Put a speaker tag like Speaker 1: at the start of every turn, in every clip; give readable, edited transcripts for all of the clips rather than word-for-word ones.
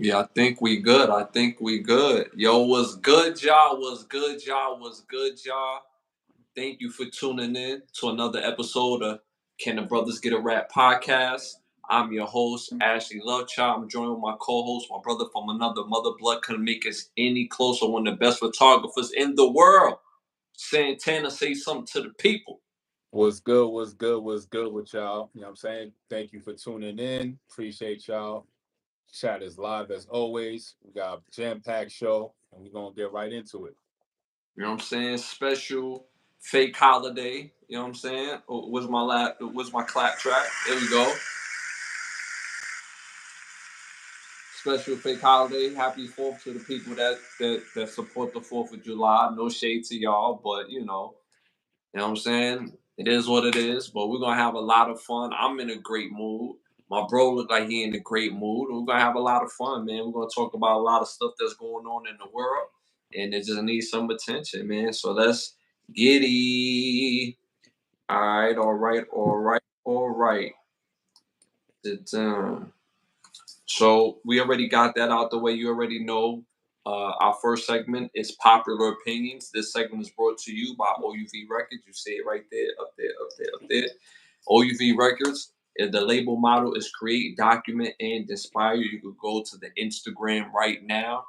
Speaker 1: Yeah, I think we good. I think we good. Yo, what's good, y'all? What's good, y'all? What's good, y'all? Thank you for tuning in to another episode of Can the Brothers Get a Rap podcast. I'm your host, Ashley Lovechild. I'm joined with my co-host, my brother from another mother. Blood couldn't make us any closer. One of the best photographers in the world. Santana, say something to the people.
Speaker 2: What's good? What's good? What's good with y'all? You know what I'm saying? Thank you for tuning in. Appreciate y'all. Chat is live as always. We got a jam-packed show, and we're gonna get right into it.
Speaker 1: You know what I'm saying? Special fake holiday. You know what I'm saying? Oh, where's my clap track? There we go. Special fake holiday. Happy 4th to the people that support the 4th of July. No shade to y'all, but you know what I'm saying? It is what it is, but we're gonna have a lot of fun. I'm in a great mood. My bro look like he in a great mood. We're gonna have a lot of fun, man. We're gonna talk about a lot of stuff that's going on in the world, and it just needs some attention, man. So let's get it. All right, all right, all right, all right. Da-dum. So we already got that out the way. You already know our first segment is popular opinions. This segment is brought to you by OUV Records. You see it right there, up there, up there, up there. OUV Records. The label model is create, document, and inspire. You could go to the Instagram right now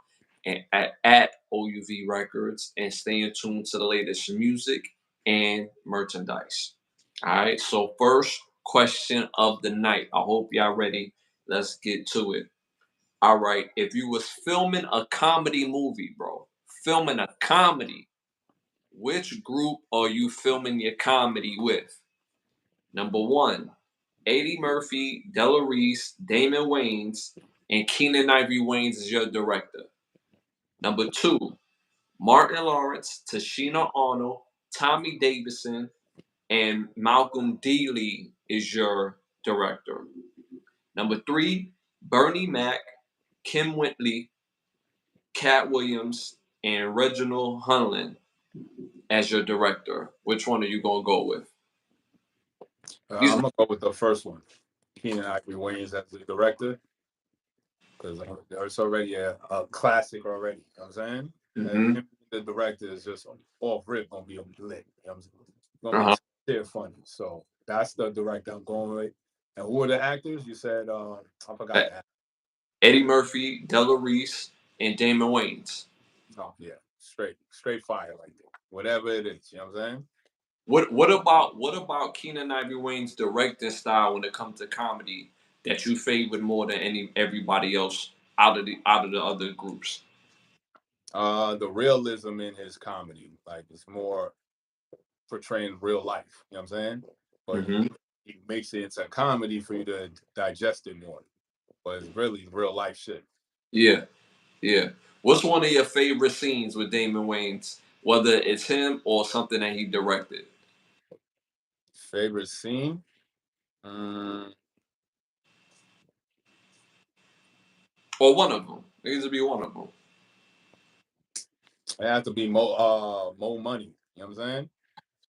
Speaker 1: and at OUV Records and stay in tune to the latest music and merchandise. All right. So first question of the night. I hope y'all ready. Let's get to it. All right. If you was filming a comedy movie, bro, filming a comedy, which group are you filming your comedy with? Number one, Eddie Murphy, Della Reese, Damon Wayans, and Keenan Ivory Wayans is your director. Number two, Martin Lawrence, Tashina Arnold, Tommy Davidson, and Malcolm D. Lee is your director. Number three, Bernie Mac, Kim Whitley, Cat Williams, and Reginald Hunlin as your director. Which one are you gonna go with? These
Speaker 2: I'm gonna go with the first one. Keenan Ivory Wayans as the director, because it's already a classic already. You know what I'm saying? And
Speaker 1: mm-hmm.
Speaker 2: him, the director is just off rip gonna be lit. You know what I'm saying? Gonna be
Speaker 1: uh-huh.
Speaker 2: funny. So that's the director I'm going with. And who are the actors? You said I forgot the actor.
Speaker 1: Eddie Murphy, Della Reese, and Damon Wayans.
Speaker 2: Oh yeah, straight fire like that. Whatever it is, you know what I'm saying?
Speaker 1: What about Keenan Ivory Wayans' directing style when it comes to comedy that you favored more than everybody else out of the other groups?
Speaker 2: The realism in his comedy, like it's more portraying real life. You know what I'm saying? But
Speaker 1: Mm-hmm.
Speaker 2: he makes it into comedy for you to digest it more. But it's really real life shit.
Speaker 1: Yeah, yeah. What's one of your favorite scenes with Damon Wayans? Whether it's him or something that he directed,
Speaker 2: Favorite scene? Mm,
Speaker 1: or one of them. It needs to be one of them.
Speaker 2: it has to be more money. You know what I'm saying?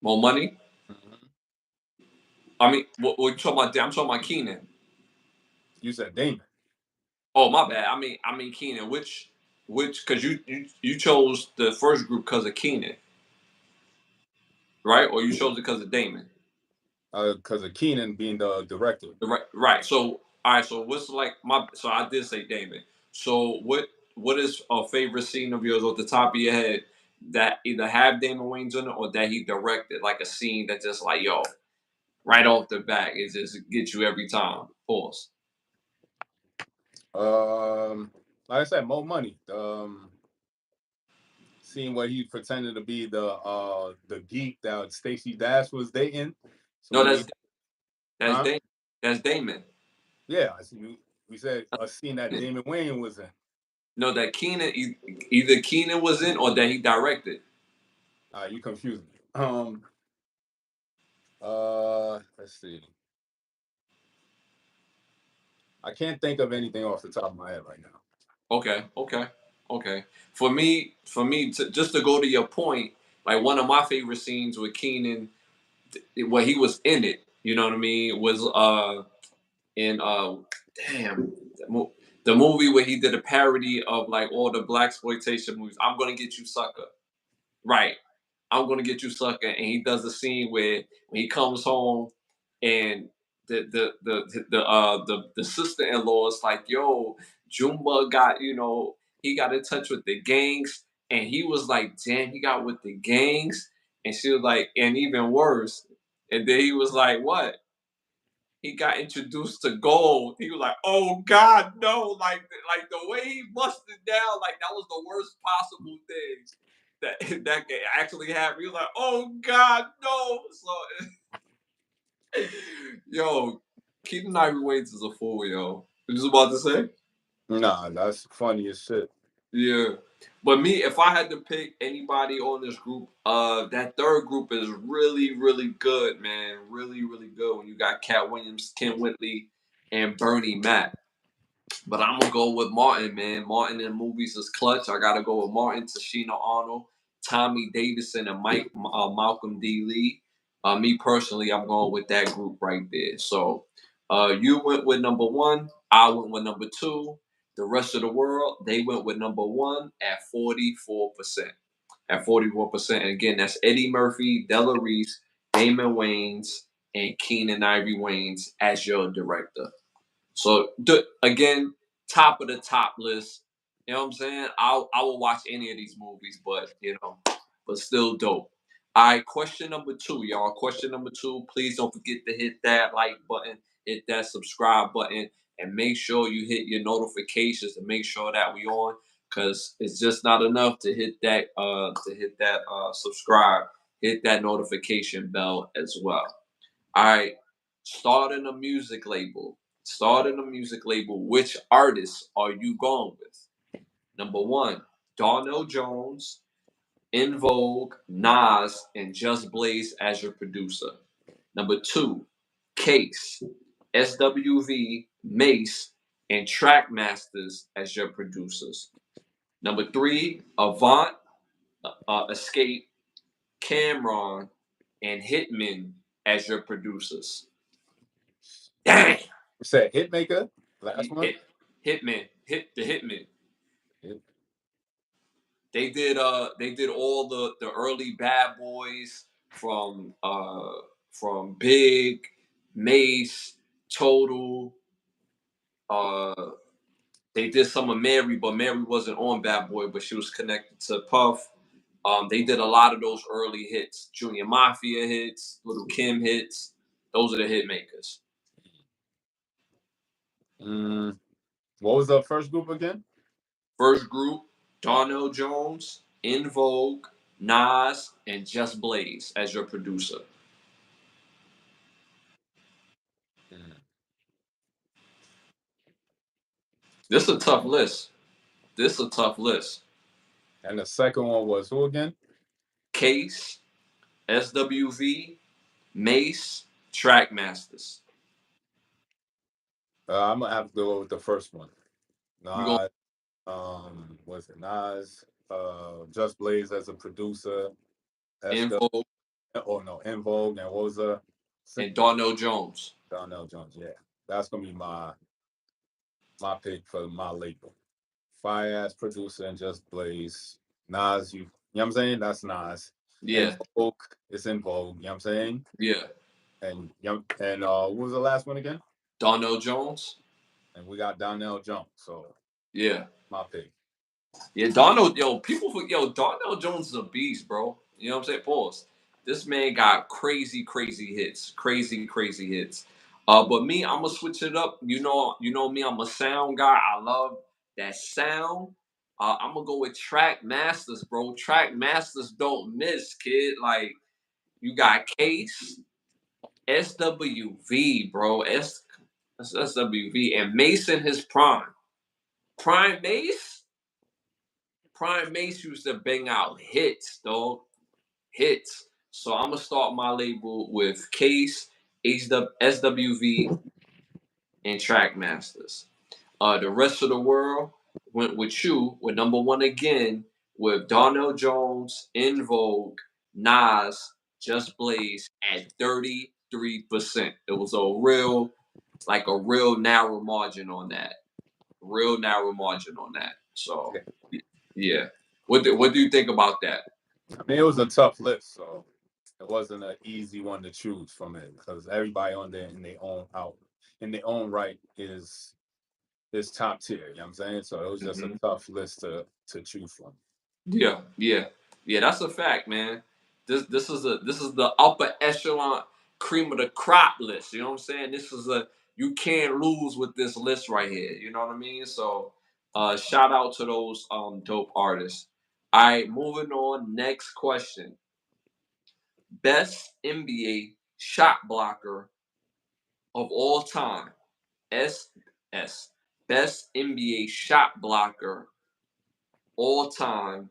Speaker 1: More money.
Speaker 2: Mm-hmm.
Speaker 1: I mean, what you talking about? I'm talking about Keenan.
Speaker 2: You said Damon.
Speaker 1: Oh, my bad. I mean Keenan. Which? Because you chose the first group because of Keenan, right? Or you chose it because of Damon.
Speaker 2: Because of Keenan being the director.
Speaker 1: Right. Right. So all right. So what's like my? So I did say Damon. So what is a favorite scene of yours off the top of your head that either have Damon Wayans in it or that he directed? Like a scene that just like yo, right off the bat, it just gets you every time. Pause.
Speaker 2: Like I said, more money. Seeing what he pretended to be the geek that Stacey Dash was dating. So
Speaker 1: No,
Speaker 2: when
Speaker 1: that's
Speaker 2: huh?
Speaker 1: Damon. That's Damon.
Speaker 2: Yeah, we said a scene that Damon Wayne was in.
Speaker 1: No, that Keenan either Keenan was in or that he directed.
Speaker 2: You confused me. Let's see. I can't think of anything off the top of my head right now.
Speaker 1: Okay, okay, okay. Just to go to your point, like one of my favorite scenes with Keenan, where he was in it, you know what I mean, was in damn The movie where he did a parody of like all the black exploitation movies. I'm gonna get you, sucker. Right. I'm gonna get you, sucker. And he does a scene where when he comes home and the sister in law is like, yo, Jumba got, he got in touch with the gangs, and he was like, damn, he got with the gangs, and she was like, and even worse, and then he was like, what? He got introduced to gold. He was like, "Oh God, no!" Like the way he busted down, like that was the worst possible thing that could actually happen. He was like, "Oh God, no!" So, yo, Keaton Ivory Wayans is a fool, yo. You was about to say?
Speaker 2: Nah, that's funny as shit.
Speaker 1: Yeah. But me, if I had to pick anybody on this group, that third group is really, really good, man. Really, really good. When you got Cat Williams, Ken Whitley, and Bernie Mac. But I'm gonna go with Martin, man. Martin in movies is clutch. I gotta go with Martin, Tashina Arnold, Tommy Davidson, and Malcolm D. Lee. Me personally, I'm going with that group right there. So, you went with number one. I went with number two. The rest of the world, they went with number one at 44%. At 44%. And again, that's Eddie Murphy, Della Reese, Damon Wayans, and Keenan Ivory Wayans as your director. So again, top of the top list. You know what I'm saying? I will watch any of these movies, but still dope. All right, question number two, y'all. Question number two. Please don't forget to hit that like button, hit that subscribe button, and make sure you hit your notifications to make sure that we on. Cause it's just not enough to hit that subscribe, hit that notification bell as well. All right, starting a music label. Starting a music label. Which artists are you going with? Number one, Darnell Jones, In Vogue, Nas, and Just Blaze as your producer. Number two, Case, SWV, Mace, and Trackmasters as your producers. Number three, Avant, Escape, Cameron, and Hitman as your producers. Dang.
Speaker 2: You said Hitmaker, last one.
Speaker 1: Hitman, hit the Hitman.
Speaker 2: Hit.
Speaker 1: They did all the early Bad Boys from Big, Mace, Total. Uh, they did some of Mary, but Mary wasn't on Bad Boy, but she was connected to Puff. They did a lot of those early hits, Junior Mafia hits, Little Kim hits. Those are the hit makers.
Speaker 2: What was the first group again?
Speaker 1: First group, Darnell Jones, In Vogue, Nas, and Just Blaze as your producer.
Speaker 2: Mm.
Speaker 1: This is a tough list. This is a tough list.
Speaker 2: And the second one was who again?
Speaker 1: Case, SWV, Mace, Trackmasters.
Speaker 2: I'm gonna have to go with the first one.
Speaker 1: You go
Speaker 2: Nas, was it Nas? Just Blaze as a producer.
Speaker 1: In
Speaker 2: SW,
Speaker 1: Vogue
Speaker 2: oh no, In Vogue, and what was the
Speaker 1: and Darnell Jones.
Speaker 2: Darnell Jones? Yeah, that's gonna be my pick for my label. Fire ass producer and Just Blaze. Nas, you know what I'm saying? That's Nas. And
Speaker 1: Yeah,
Speaker 2: Vogue is In Vogue, you know what I'm saying?
Speaker 1: yeah.
Speaker 2: And what was the last one again?
Speaker 1: Darnell Jones.
Speaker 2: And we got Donnell Jones. So
Speaker 1: Yeah.
Speaker 2: my pick.
Speaker 1: Yeah, Darnell Jones is a beast, bro. You know what I'm saying? Pause. This man got crazy, crazy hits. Crazy, crazy hits. But me, I'm gonna switch it up. You know me, I'm a sound guy. I love that sound. I'm gonna go with Track Masters, bro. Track Masters don't miss, kid. Like you got Case, SWV, bro. SWV, and Mason his prime. Prime Mace. Prime Mace used to bang out hits, dog. Hits. So I'm gonna start my label with Case, SWV, and Trackmasters. The rest of the world went with you with number one again with Darnell Jones, In Vogue, Nas, Just Blaze at 33%. It was a real narrow margin on that. real narrow margin on that. So
Speaker 2: Yeah.
Speaker 1: yeah, what do you think about that?
Speaker 2: I mean, it was a tough list, so it wasn't an easy one to choose from it because everybody on there in their own right is top tier. You know what I'm saying? So it was just a
Speaker 1: Hmm.
Speaker 2: tough list to choose from.
Speaker 1: Yeah, yeah, yeah. That's a fact, man. This is the upper echelon cream of the crop list. You know what I'm saying? This is a you can't lose with this list right here. You know what I mean? So, shout out to those dope artists. All right, moving on. Next question: Best NBA shot blocker of all time. S. Best NBA shot blocker all time.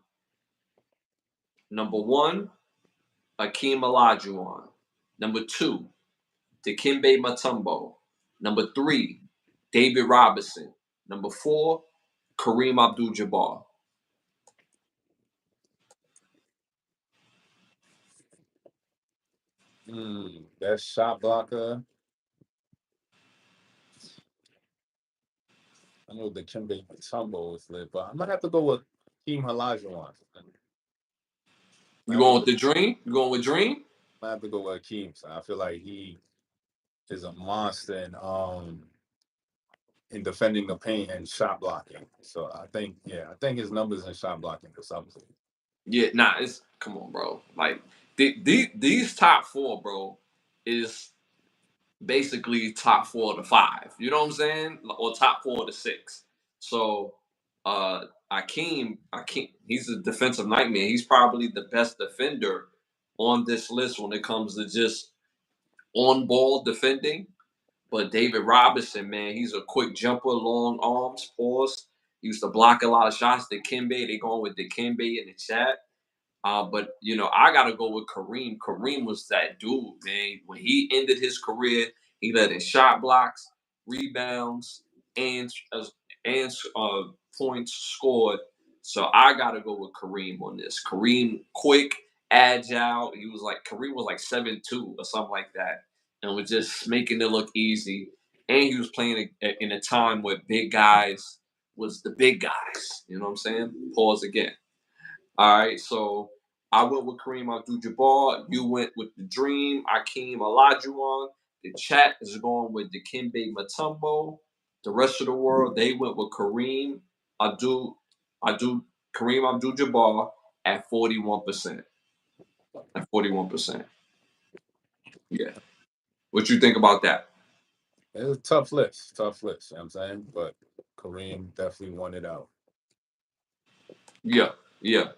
Speaker 1: Number one, Akeem Olajuwon. Number two, Dikembe Mutombo. Number three, David Robinson. Number four, Kareem Abdul-Jabbar.
Speaker 2: Best shot blocker. I know the Kimbe Mutombo was lit, but I might have to go with Team Olajuwon. I
Speaker 1: You
Speaker 2: have to
Speaker 1: going
Speaker 2: go.
Speaker 1: with the Dream? You going with Dream?
Speaker 2: I have to go with Akeem. So I feel like he is a monster in defending the paint and shot blocking. So I think his numbers in shot blocking is something.
Speaker 1: Yeah, nah. It's come on, bro. Like these top four, bro, is basically top four to five. You know what I'm saying? Or top four to six. So Akeem, he's a defensive nightmare. He's probably the best defender on this list when it comes to just on ball defending. But David Robinson, man, he's a quick jumper, long arms, pause. He used to block a lot of shots. Dikembe, they going with Dikembe in the chat. But I gotta go with Kareem. Kareem was that dude, man. When he ended his career, he led in shot blocks, rebounds, and and points scored. So I gotta go with Kareem on this. Kareem, quick, agile. Kareem was like 7'2" or something like that, and was just making it look easy. And he was playing in a time where big guys was the big guys. You know what I'm saying? Pause again. All right, so I went with Kareem Abdul-Jabbar. You went with the Dream, Akeem Olajuwon. The chat is going with Dikembe Mutombo. The rest of the world, they went with Abdul, Abdul, Kareem Abdul-Jabbar at 41%. At 41%. Yeah. What you think about that?
Speaker 2: It was a tough list, tough list. You know what I'm saying? But Kareem definitely won it out.
Speaker 1: Yeah, yeah,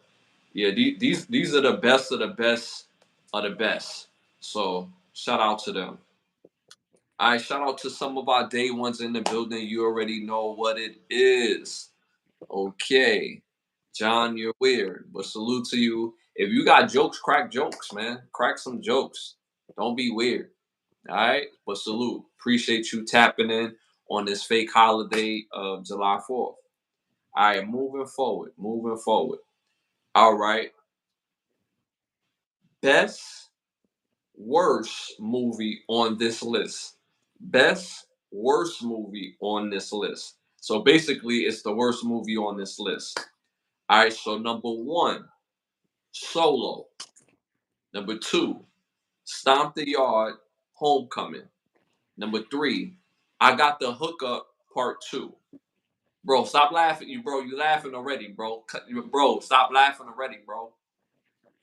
Speaker 1: yeah. These are the best of the best of the best. So shout out to them. All right, shout out to some of our day ones in the building. You already know what it is. Okay. John, you're weird, but salute to you. If you got jokes, crack jokes, man. Crack some jokes. Don't be weird. All right? But salute. Appreciate you tapping in on this fake holiday of July 4th. All right, moving forward. Moving forward. All right. Best worst movie on this list. Best worst movie on this list. So basically, it's the worst movie on this list. All right, so number one, Solo. Number two, Stomp the Yard, Homecoming. Number three, I Got the Hookup, Part Two. Bro, stop laughing, you laughing already, bro. Bro, stop laughing already, bro.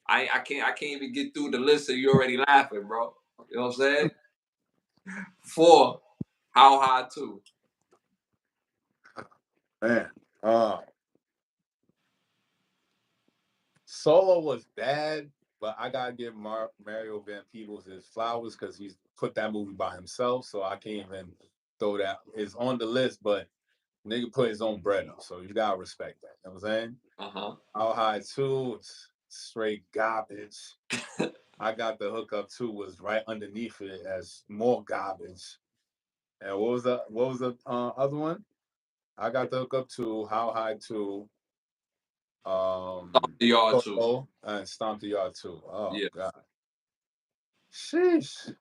Speaker 1: I can't even get through the list and you already laughing, bro. You know what I'm saying? Four, How High Two.
Speaker 2: Man, Solo was bad, but I gotta give Mario Van Peebles his flowers because he's put that movie by himself. So I can't even throw that. It's on the list, but nigga put his own bread up, so you gotta respect that. You know what I'm saying?
Speaker 1: Uh-huh.
Speaker 2: How High Two, it's straight garbage. I Got the Hookup Two was right underneath it as more garbage. And what was the other one? I Got the Hookup Two, How High Two,
Speaker 1: The Yard Two.
Speaker 2: Solo, and Stomp the Yard Two. Oh
Speaker 1: Yeah.
Speaker 2: god. Sheesh.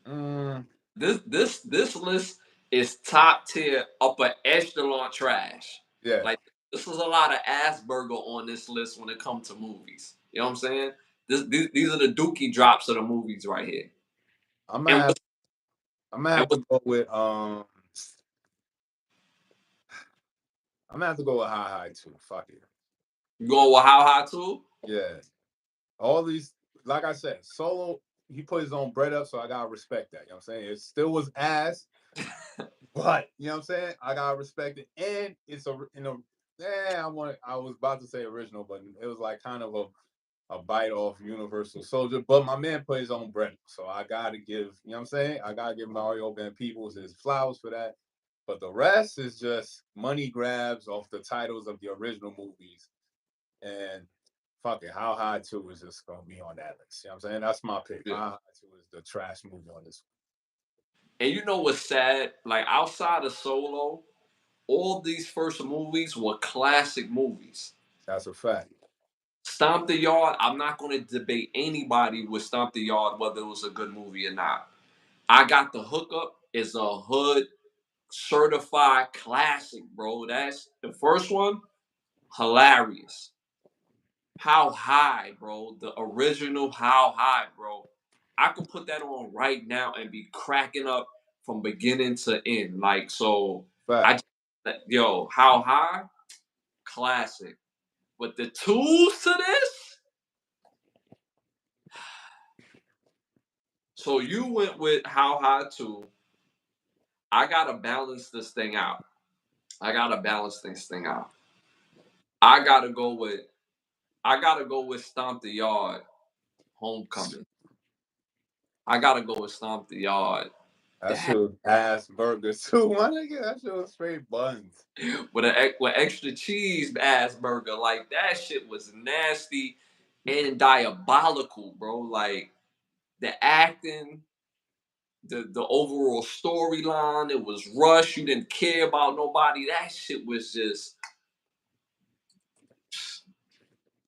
Speaker 2: Mm.
Speaker 1: This list is top tier, upper echelon trash.
Speaker 2: Yeah,
Speaker 1: Like this is a lot of Asperger on this list when it comes to movies. You know what I'm saying? These are the dookie drops of the movies right here.
Speaker 2: I'm gonna
Speaker 1: And
Speaker 2: have
Speaker 1: what's,
Speaker 2: I'm gonna
Speaker 1: and
Speaker 2: have to
Speaker 1: what's
Speaker 2: go with I'm gonna have to go with High High too. Fuck it.
Speaker 1: you going with How High too?
Speaker 2: Yeah, all these, like I said, Solo. He put his own bread up, so I gotta respect that. You know what I'm saying? It still was ass, but you know what I'm saying? I gotta respect it, and it's a you know, yeah. I was about to say original, but it was like kind of a bite off Universal Soldier. But my man put his own bread, so I gotta give. You know what I'm saying? I gotta give Mario Van Peebles his flowers for that. But the rest is just money grabs off the titles of the original movies. And fuck it, How High 2 is just gonna be on that list. You know what I'm saying? That's my pick.
Speaker 1: Yeah.
Speaker 2: How High 2 is the trash movie on this
Speaker 1: And you know what's sad? Like outside of Solo, all these first movies were classic movies.
Speaker 2: one. That's a fact.
Speaker 1: Stomp the Yard, I'm not going to debate anybody with Stomp the Yard whether it was a good movie or not. I Got the Hookup is a hood certified classic, bro. That's the first one, hilarious. How High, bro. The original How High, bro. I could put that on right now and be cracking up from beginning to end. Like, so
Speaker 2: Fact.
Speaker 1: I yo, How High, classic. But the tools to this, so you went with How High too. I gotta balance this thing out. I gotta balance this thing out. I gotta go with I gotta go with Stomp the Yard, Homecoming. I gotta go with Stomp the Yard.
Speaker 2: That
Speaker 1: That
Speaker 2: shit was ass burger too. My nigga, that shit was straight buns.
Speaker 1: with extra cheese ass burger, like that shit was nasty and diabolical, bro. Like the acting, the overall storyline, it was rushed. You didn't care about nobody. That shit was just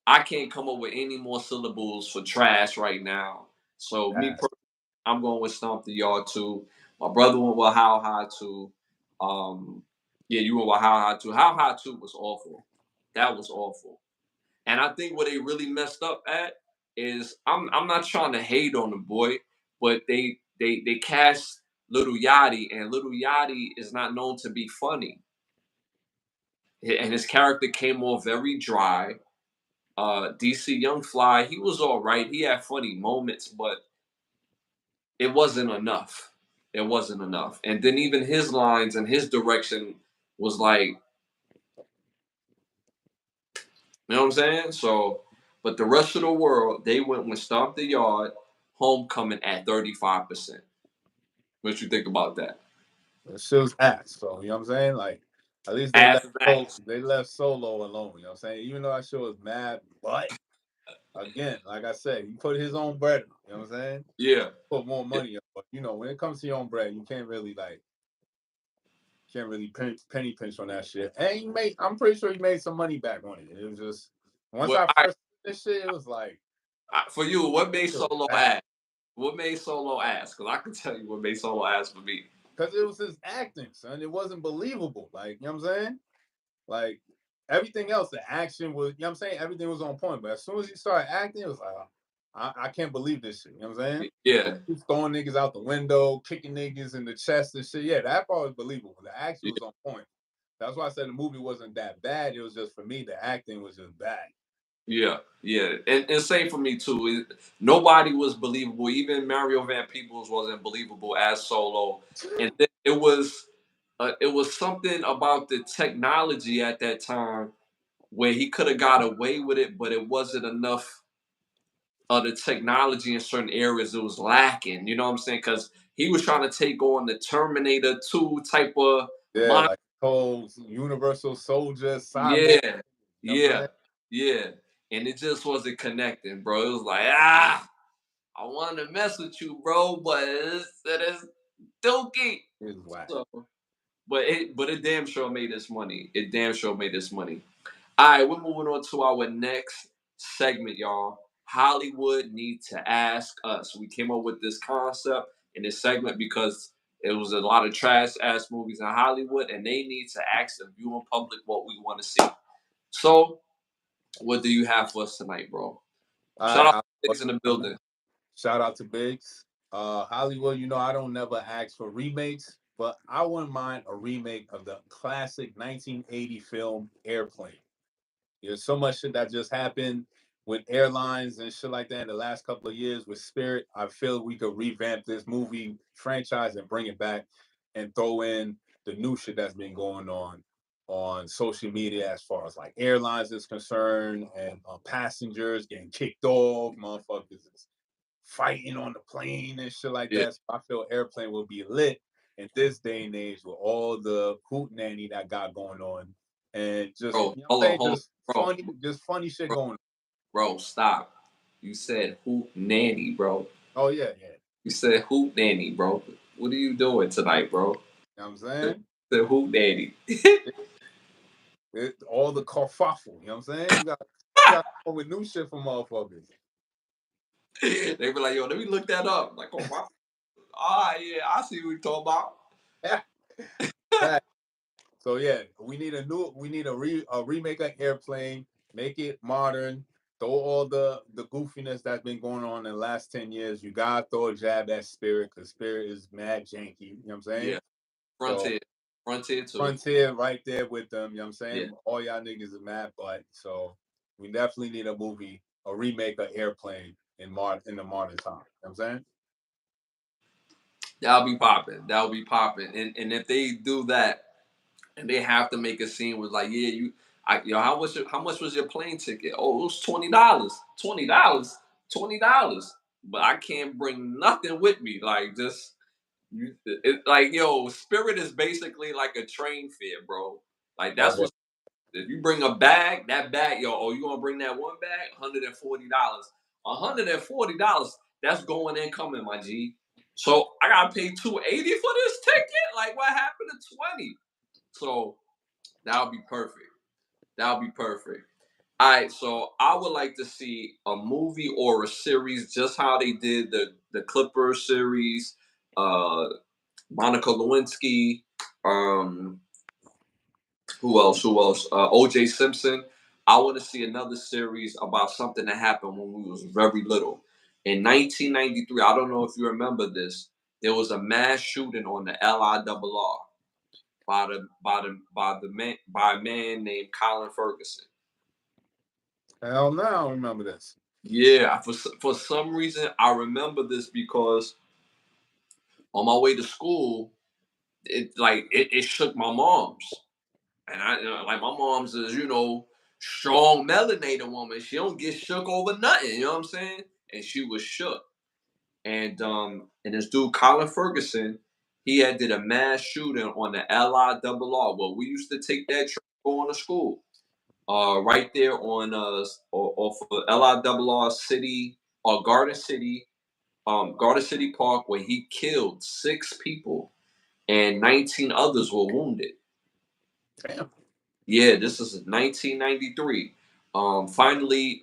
Speaker 1: I can't come up with any more syllables for trash right now. So
Speaker 2: Ass.
Speaker 1: I'm going with Stomp the Yard too. My brother went with How High too. Yeah, you went with How High too. How High too was awful. That was awful. And I think what they really messed up at is I'm not trying to hate on the boy, but they cast Little Yachty, and Little Yachty is not known to be funny. And his character came off very dry. DC Young Fly, he was all right. He had funny moments, but it wasn't enough. It wasn't enough. And then even his lines and his direction was like, you know what I'm saying? So, but the rest of the world, they went with Stomp the Yard, Homecoming at 35%. What you think about that?
Speaker 2: That shit was ass. So you know what I'm saying? Like at least
Speaker 1: Ass and ass.
Speaker 2: They left Solo alone. You know what I'm saying? Even though that shit was mad, but again, like I said, he put his own bread. You know what I'm saying?
Speaker 1: Yeah.
Speaker 2: Put more money up. But you know, when it comes to your own bread, you can't really penny pinch on that shit. And I'm pretty sure he made some money back on it. It was just once
Speaker 1: Well,
Speaker 2: I first did this shit, it was like
Speaker 1: for you, what made
Speaker 2: it was
Speaker 1: Solo
Speaker 2: bad.
Speaker 1: ass? What made Solo ass? Because I can tell you what made Solo ass for me.
Speaker 2: Because it was his acting, son. It wasn't believable. Like, you know what I'm saying? Like everything else, the action was, you know what I'm saying? Everything was on point. But as soon as he started acting, it was like, I can't believe this shit. You know what I'm saying?
Speaker 1: Yeah.
Speaker 2: He's throwing niggas out the window, kicking niggas in the chest and shit. Yeah, that part was believable. The action was on point. That's why I said the movie wasn't that bad. It was just for me, the acting was just bad.
Speaker 1: Yeah, yeah, and same for me too. Nobody was believable. Even Mario Van Peebles wasn't believable as Solo, and then it was something about the technology at that time where he could have got away with it, but it wasn't enough of the technology in certain areas. It was lacking. You know what I'm saying? Because he was trying to take on the Terminator 2 type of
Speaker 2: Yeah,
Speaker 1: mind.
Speaker 2: like whole Universal Soldier, Cyborg.
Speaker 1: Yeah,
Speaker 2: You know what I'm
Speaker 1: yeah,
Speaker 2: saying?
Speaker 1: yeah, and it just wasn't connecting, bro. It was like I wanted to mess with you, bro, but it is dookie.
Speaker 2: It was whack.
Speaker 1: So, but it damn sure made us money. It damn sure made us money. All right, we're moving on to our next segment, y'all. Hollywood need to ask us. We came up with this concept in this segment because It was a lot of trash ass movies in Hollywood, and they need to ask the viewing public what we want to see. So, what do you have for us tonight, bro?
Speaker 2: All
Speaker 1: Shout
Speaker 2: right,
Speaker 1: out to Biggs in the building.
Speaker 2: shout out to Biggs. Hollywood, I don't never ask for remakes, but I wouldn't mind a remake of the classic 1980 film Airplane. There's so much shit that just happened with airlines and shit like that in the last couple of years with Spirit. I feel we could revamp this movie franchise and bring it back and throw in the new shit that's been going on social media as far as like airlines is concerned and passengers getting kicked off, motherfuckers is fighting on the plane and shit like
Speaker 1: Yeah,
Speaker 2: that. So I feel Airplane will be lit in this day and age with all the hoot nanny that got going on, and just
Speaker 1: bro. Hold on, hold on, bro.
Speaker 2: just funny shit
Speaker 1: Bro,
Speaker 2: going on.
Speaker 1: bro, stop. You said hoot nanny, bro.
Speaker 2: Oh yeah, yeah.
Speaker 1: You said hoot nanny, bro. What are you doing tonight, bro?
Speaker 2: You know what I'm
Speaker 1: You
Speaker 2: saying?
Speaker 1: said hoot nanny.
Speaker 2: All the kerfuffle, you know what I'm saying? You got to come up with new shit for motherfuckers.
Speaker 1: They be like, yo, let me look that up. Like, oh my, ah, yeah, I see what you're talking about.
Speaker 2: Fact. So yeah, we need a remake of Airplane, make it modern, throw all the goofiness that's been going on in the last 10 years. You gotta throw a jab at Spirit because Spirit is mad janky. You know what I'm saying?
Speaker 1: Yeah,
Speaker 2: So
Speaker 1: Frontier, Frontier too.
Speaker 2: Frontier right there with them, you know what I'm
Speaker 1: Yeah,
Speaker 2: saying? All y'all niggas is mad butt. So we definitely need a remake of Airplane in the modern time. You know what I'm saying?
Speaker 1: that'll be popping. That'll be popping. And if they do that, and they have to make a scene with like, yeah, how much was your plane ticket? Oh, it was $20, $20. But I can't bring nothing with me. Like just like yo, Spirit is basically like a train fare, bro. Like
Speaker 2: Oh,
Speaker 1: that's what
Speaker 2: what?
Speaker 1: if you bring a bag, that bag, yo, oh, you gonna bring that one bag? $140. $140. That's going and coming, my G. So I gotta pay $280 for this ticket. Like what happened to 20? So that would be perfect. That would be perfect. All right, so I would like to see a movie or a series, just how they did the Clippers series, uh, Monica Lewinsky, um, who else? Who else? O.J. Simpson. I want to see another series about something that happened when we was very little. In 1993, I don't know if you remember this. There was a mass shooting on the LIRR by a man named Colin Ferguson.
Speaker 2: Hell no, I don't remember this.
Speaker 1: Yeah, for some reason I remember this because on my way to school, it shook my mom's, and like my mom's is strong melanated woman. She don't get shook over nothing. You know what I'm saying? And she was shook. And this dude Colin Ferguson, he had did a mass shooting on the LIRR. Well, we used to take that train going to school. Right there on off of LIRR City or Garden City Park, where he killed 6 people and 19 others were wounded.
Speaker 2: Damn.
Speaker 1: Yeah, this is 1993. Finally,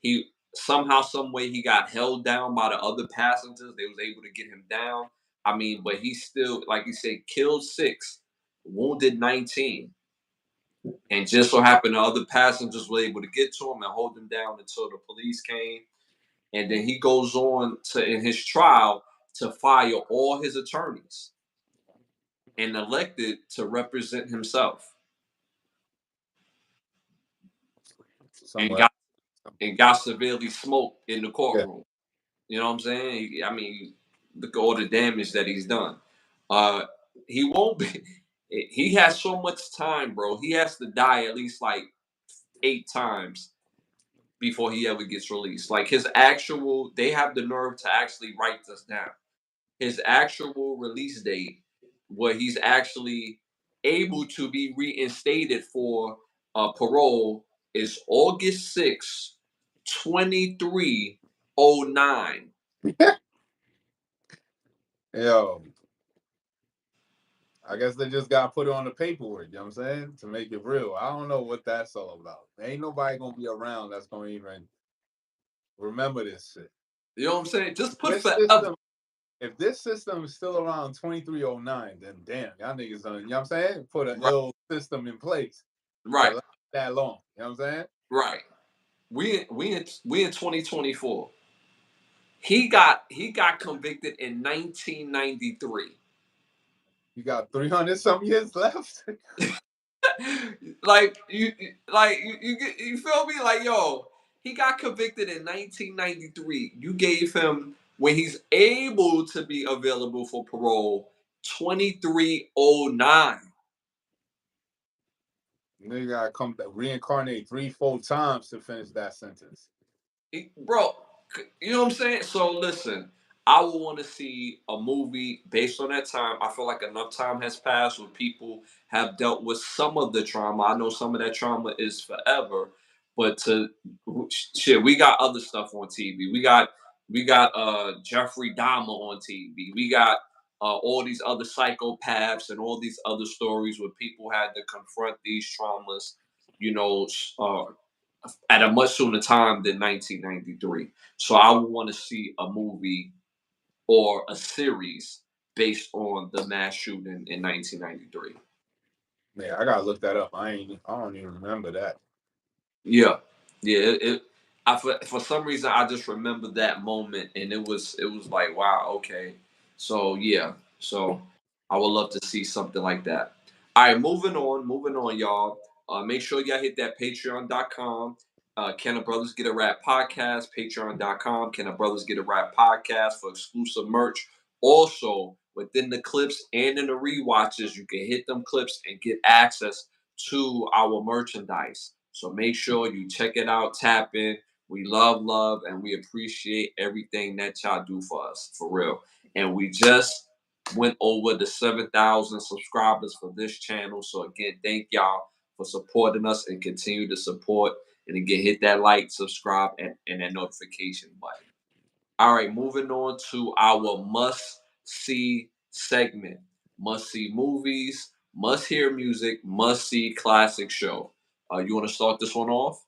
Speaker 1: he somehow, some way, he got held down by the other passengers. They was able to get him down. I mean, but he still, like you said, killed 6, wounded 19, and just so happened the other passengers were able to get to him and hold him down until the police came. And then he goes on to in his trial to fire all his attorneys and elected to represent himself and
Speaker 2: Somewhere.
Speaker 1: got and got severely smoked in the
Speaker 2: Yeah.
Speaker 1: courtroom. You know what I'm saying? I mean, look at all the damage that he's done. Uh, he won't be. He has so much time, bro. He has to die at least like 8 times before he ever gets released. Like his actual, they have the nerve to actually write this down. His actual release date, where he's actually able to be reinstated for parole, is August 6th, 2309.
Speaker 2: Yo, I guess they just got put on the paperwork, you know what I'm saying? To make it real. I don't know what that's all about. Ain't nobody gonna be around that's gonna even remember this shit.
Speaker 1: You know what I'm saying? Just put
Speaker 2: Which
Speaker 1: forever.
Speaker 2: system? if this system is still around 2309, then damn, y'all niggas done, you know what I'm saying? Put an
Speaker 1: Right,
Speaker 2: ill system in place to
Speaker 1: right,
Speaker 2: last that long. You know what I'm saying?
Speaker 1: right. We in 2024. He got convicted in 1993.
Speaker 2: You got 300 some years left.
Speaker 1: Like you feel me? Like, yo, he got convicted in 1993. You gave him, when he's able to be available for parole, 2309.
Speaker 2: You gotta come back, reincarnate 3, 4 times to finish that sentence.
Speaker 1: Bro, you know what I'm saying? So listen, I would want to see a movie based on that time. I feel like enough time has passed where people have dealt with some of the trauma. I know some of that trauma is forever, but to shit, we got other stuff on TV. We got Jeffrey Dahmer on TV. We got all these other psychopaths and all these other stories where people had to confront these traumas, you know, at a much sooner time than 1993. So I would want to see a movie or a series based on the mass shooting in 1993.
Speaker 2: Man, I gotta look that up. I don't even remember that.
Speaker 1: Yeah, yeah. For some reason I just remember that moment, and it was like, wow, okay. So yeah, so I would love to see something like that. All right, moving on, y'all. Make sure y'all hit that Patreon.com. Can a Brothers Get a Rap podcast? Patreon.com. Can a Brothers Get a Rap podcast for exclusive merch. Also, within the clips and in the rewatches, you can hit them clips and get access to our merchandise. So make sure you check it out, tap in. We love, and we appreciate everything that y'all do for us, for real. And we just went over the 7,000 subscribers for this channel. So again, thank y'all for supporting us and continue to support. And again, hit that like, subscribe, and that notification button. All right, moving on to our must see segment. Must see movies, must hear music, must see classic show. You want to start this one off?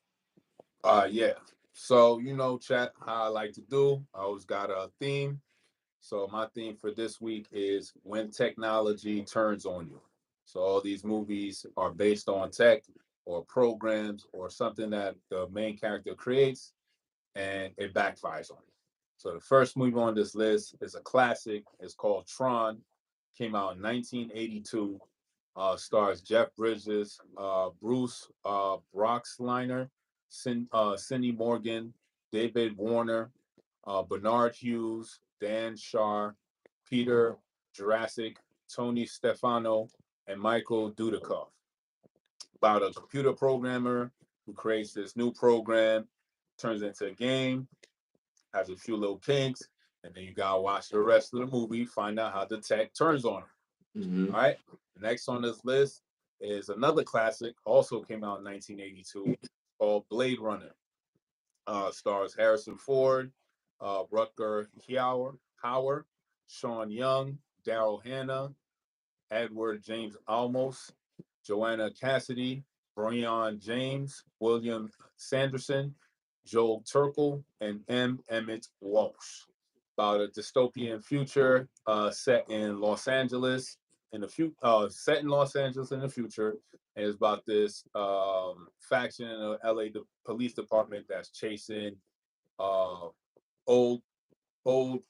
Speaker 2: Yeah. So chat, how I like to do. I always got a theme. So my theme for this week is when technology turns on you. So all these movies are based on tech or programs or something that the main character creates and it backfires on you. So the first movie on this list is a classic. It's called Tron. Came out in 1982. Stars Jeff Bridges, Bruce Broxliner, Cindy Morgan, David Warner, Bernard Hughes, Dan Shar, Peter Jurassic, Tony Stefano, and Michael Dudikoff. About a computer programmer who creates this new program, turns into a game, has a few little kinks, and then you gotta watch the rest of the movie, find out how the tech turns on him.
Speaker 1: Mm-hmm.
Speaker 2: All right. Next on this list is another classic, also came out in 1982, called Blade Runner. Stars Harrison Ford, Rutger Hauer, Sean Young, Daryl Hannah, Edward James Olmos, Joanna Cassidy, Brian James, William Sanderson, Joel Turkel, and M. Emmett Walsh. About a dystopian future set in Los Angeles set in Los Angeles in the future, and it's about this faction in the LA police department that's chasing uh, old I'm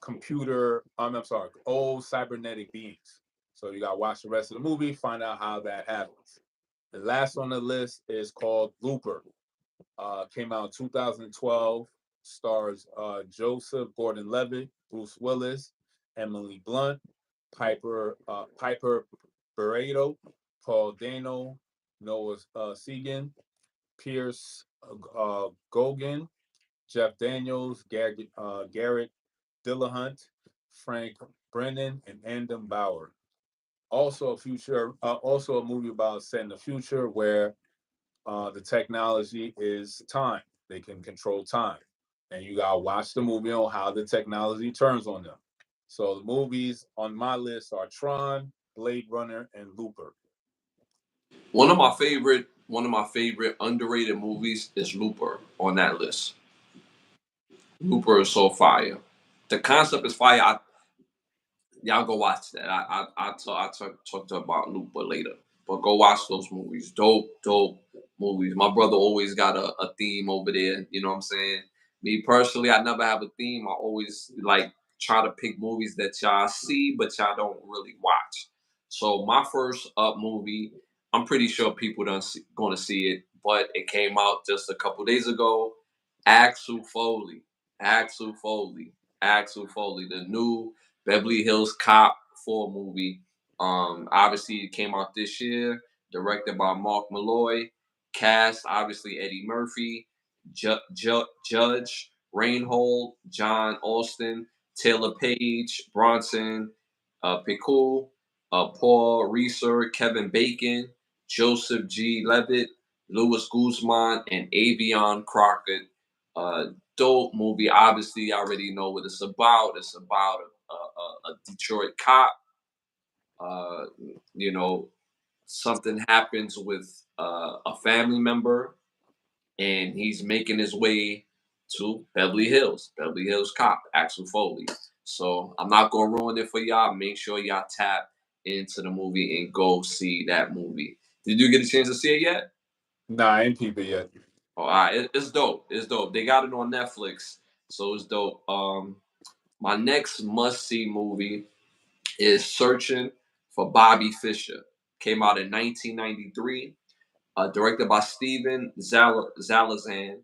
Speaker 2: sorry, old cybernetic beings. So you gotta watch the rest of the movie, find out how that happens. The last on the list is called Looper. Came out in 2012. Stars Joseph Gordon-Levitt, Bruce Willis, Emily Blunt, Piper Barreto, Paul Dano, Noah Segan, Pierce Gogan, Jeff Daniels, Garrett Dillahunt, Frank Brennan, and Andon Bauer. Also a movie about set in the future where the technology is time. They can control time, and you gotta watch the movie on how the technology turns on them. So the movies on my list are Tron, Blade Runner, and Looper.
Speaker 1: One of my favorite underrated movies is Looper on that list. Looper is so fire. The concept is fire. Y'all go watch that. I talk about Luke, but later. But go watch those movies. Dope movies. My brother always got a theme over there. You know what I'm saying? Me personally, I never have a theme. I always like try to pick movies that y'all see, but y'all don't really watch. So my first up movie, I'm pretty sure people don't going to see it, but it came out just a couple days ago. Axel Foley, Axel Foley, Axel Foley, the new Beverly Hills Cop 4 movie. Obviously, it came out this year, directed by Mark Malloy. Cast, obviously, Eddie Murphy, Judge, Reinhold, John Austin, Taylor Page, Bronson, Pickle, Paul Reeser, Kevin Bacon, Joseph G. Levitt, Louis Guzman, and Avion Crockett. Uh, Dope movie. Obviously, I already know what it's about. It's about a Detroit cop. Uh, you know, something happens with a family member, and he's making his way to Beverly Hills. Beverly Hills Cop, Axel Foley. So I'm not gonna ruin it for y'all. Make sure y'all tap into the movie and go see that movie. Did you get a chance to see it yet?
Speaker 2: Nah, I ain't peep it yet.
Speaker 1: Oh, all right. It's dope. It's dope. They got it on Netflix, so it's dope. My next must see movie is Searching for Bobby Fischer. Came out in 1993. Directed by Steven Zalazan.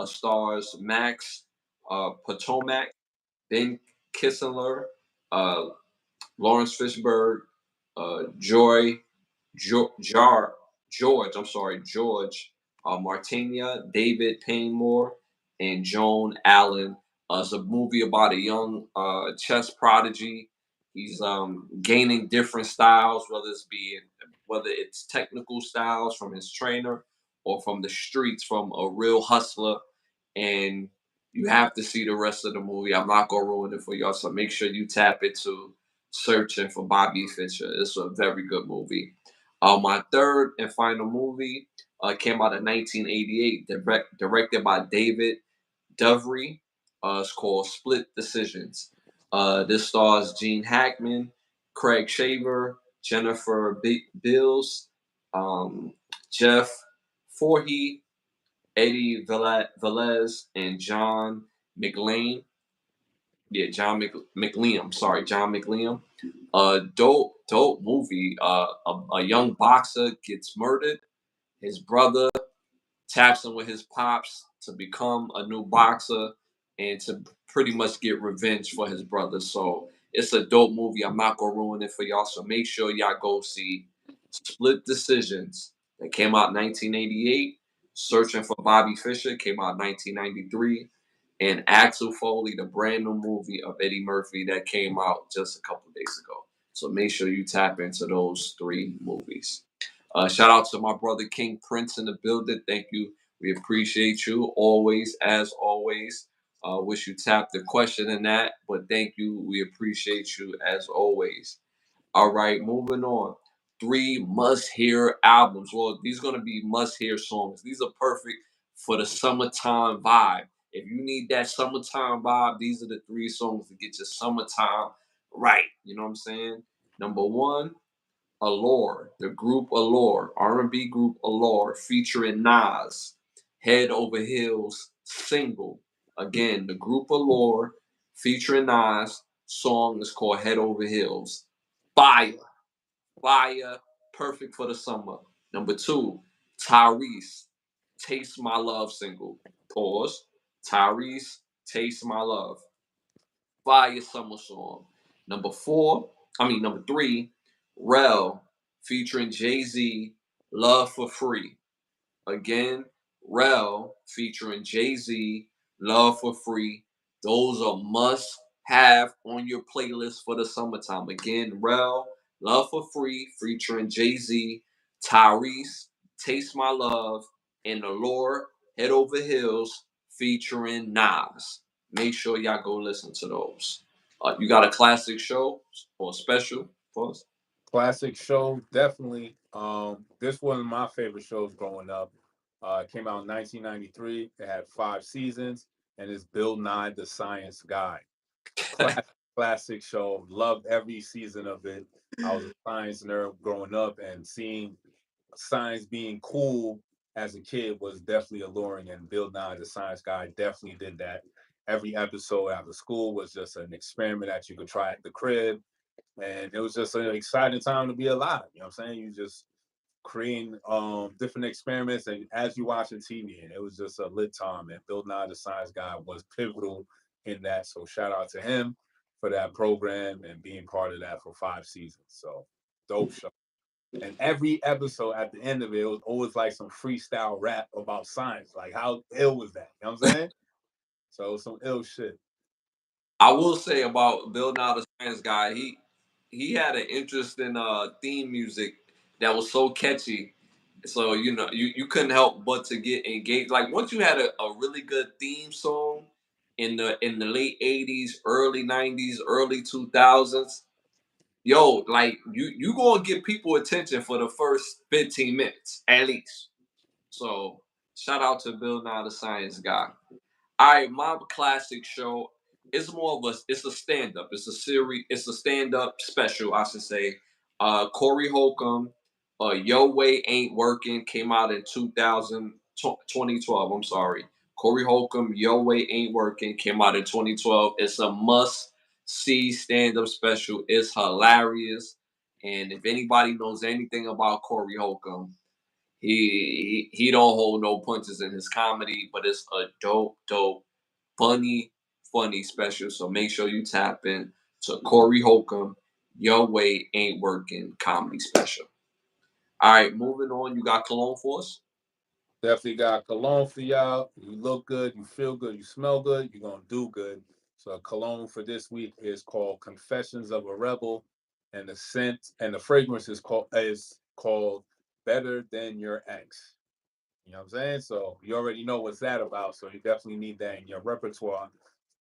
Speaker 1: Stars Max Potomac, Ben Kissler, uh, Lawrence Fishburne, Joy Jar George, I'm sorry, George Martinia, David Paymore, and Joan Allen. It's a movie about a young chess prodigy. He's gaining different styles, whether it's technical styles from his trainer or from the streets from a real hustler. And you have to see the rest of the movie. I'm not gonna ruin it for y'all, so make sure you tap into Searching for Bobby Fischer. It's a very good movie. My third and final movie came out in 1988, directed by David Dovry. It's called Split Decisions. This stars Gene Hackman, Craig Shaver, Jennifer Bills, um, Jeff Forhey, Eddie Velez, and John McLean. Yeah, McLean. Sorry, John McLean. Dope movie. A young boxer gets murdered. His brother taps him with his pops to become a new boxer and to pretty much get revenge for his brother. So it's a dope movie. I'm not gonna ruin it for y'all. So make sure y'all go see Split Decisions that came out in 1988. Searching for Bobby Fischer came out in 1993. And Axel Foley, the brand new movie of Eddie Murphy that came out just a couple days ago. So make sure you tap into those three movies. Shout out to my brother King Prince in the building. Thank you. We appreciate you always, as always. Wish you tapped the question in that, but thank you. We appreciate you as always. All right, moving on. Three must hear albums. Well, these are going to be must hear songs. These are perfect for the summertime vibe. If you need that summertime vibe, these are the three songs to get your summertime right. You know what I'm saying? Number one, Allure, the group Allure, R&B group Allure, featuring Nas, Head Over Heels single. Again, the group Allure, featuring Nas, song is called Head Over Heels. Fire, fire, perfect for the summer. Number two, Tyrese, Taste My Love single. Pause. Tyrese, Taste My Love. Fire summer song. Number three, Rel featuring Jay Z, Love for Free. Again, Rel featuring Jay Z, Love for Free. Those are must have on your playlist for the summertime. Again, Rel, Love for Free featuring Jay Z, Tyrese, Taste My Love, and Allure, Head Over Heels featuring Nas. Make sure y'all go listen to those. You got a classic show or special for us?
Speaker 2: Classic show, definitely. This one of my favorite shows growing up. It came out in 1993. It had 5 seasons, and it's Bill Nye the Science Guy. Classic, classic show. Loved every season of it. I was a science nerd growing up, and seeing science being cool as a kid was definitely alluring. And Bill Nye, the science guy, definitely did that. Every episode after school was just an experiment that you could try at the crib, and it was just an exciting time to be alive. You know what I'm saying? You just creating different experiments, and as you watching TV, and it was just a lit time. And Bill Nye the Science Guy was pivotal in that. So shout out to him for that program and being part of that for 5 seasons. So dope show. And every episode at the end of it, it was always like some freestyle rap about science. Like how ill was that? You know what I'm saying? So it was some ill shit.
Speaker 1: I will say about Bill Nye the Science Guy, he had an interesting theme music that was so catchy. So you couldn't help but to get engaged. Like once you had a really good theme song in the late '80s, early '90s, early 2000s, yo, like you gonna get people attention for the first 15 minutes at least. So shout out to Bill Nye the Science Guy. All right, my classic show is more of it's a stand up. It's a series. It's a stand up special, I should say. Corey Holcomb, Yo Way Ain't Working came out in 2012. I'm sorry. Corey Holcomb, Yo Way Ain't Working came out in 2012. It's a must see stand up special. It's hilarious. And if anybody knows anything about Corey Holcomb, he don't hold no punches in his comedy, but it's a dope, funny special. So make sure you tap in to Corey Holcomb. Your way ain't working comedy special. All right, moving on. You got cologne for us?
Speaker 2: Definitely got cologne for y'all. You look good, you feel good, you smell good, you're gonna do good. So cologne for this week is called Confessions of a Rebel, and the scent and the fragrance is called Better Than Your Ex. You know what I'm saying? So you already know what's that about. So you definitely need that in your repertoire.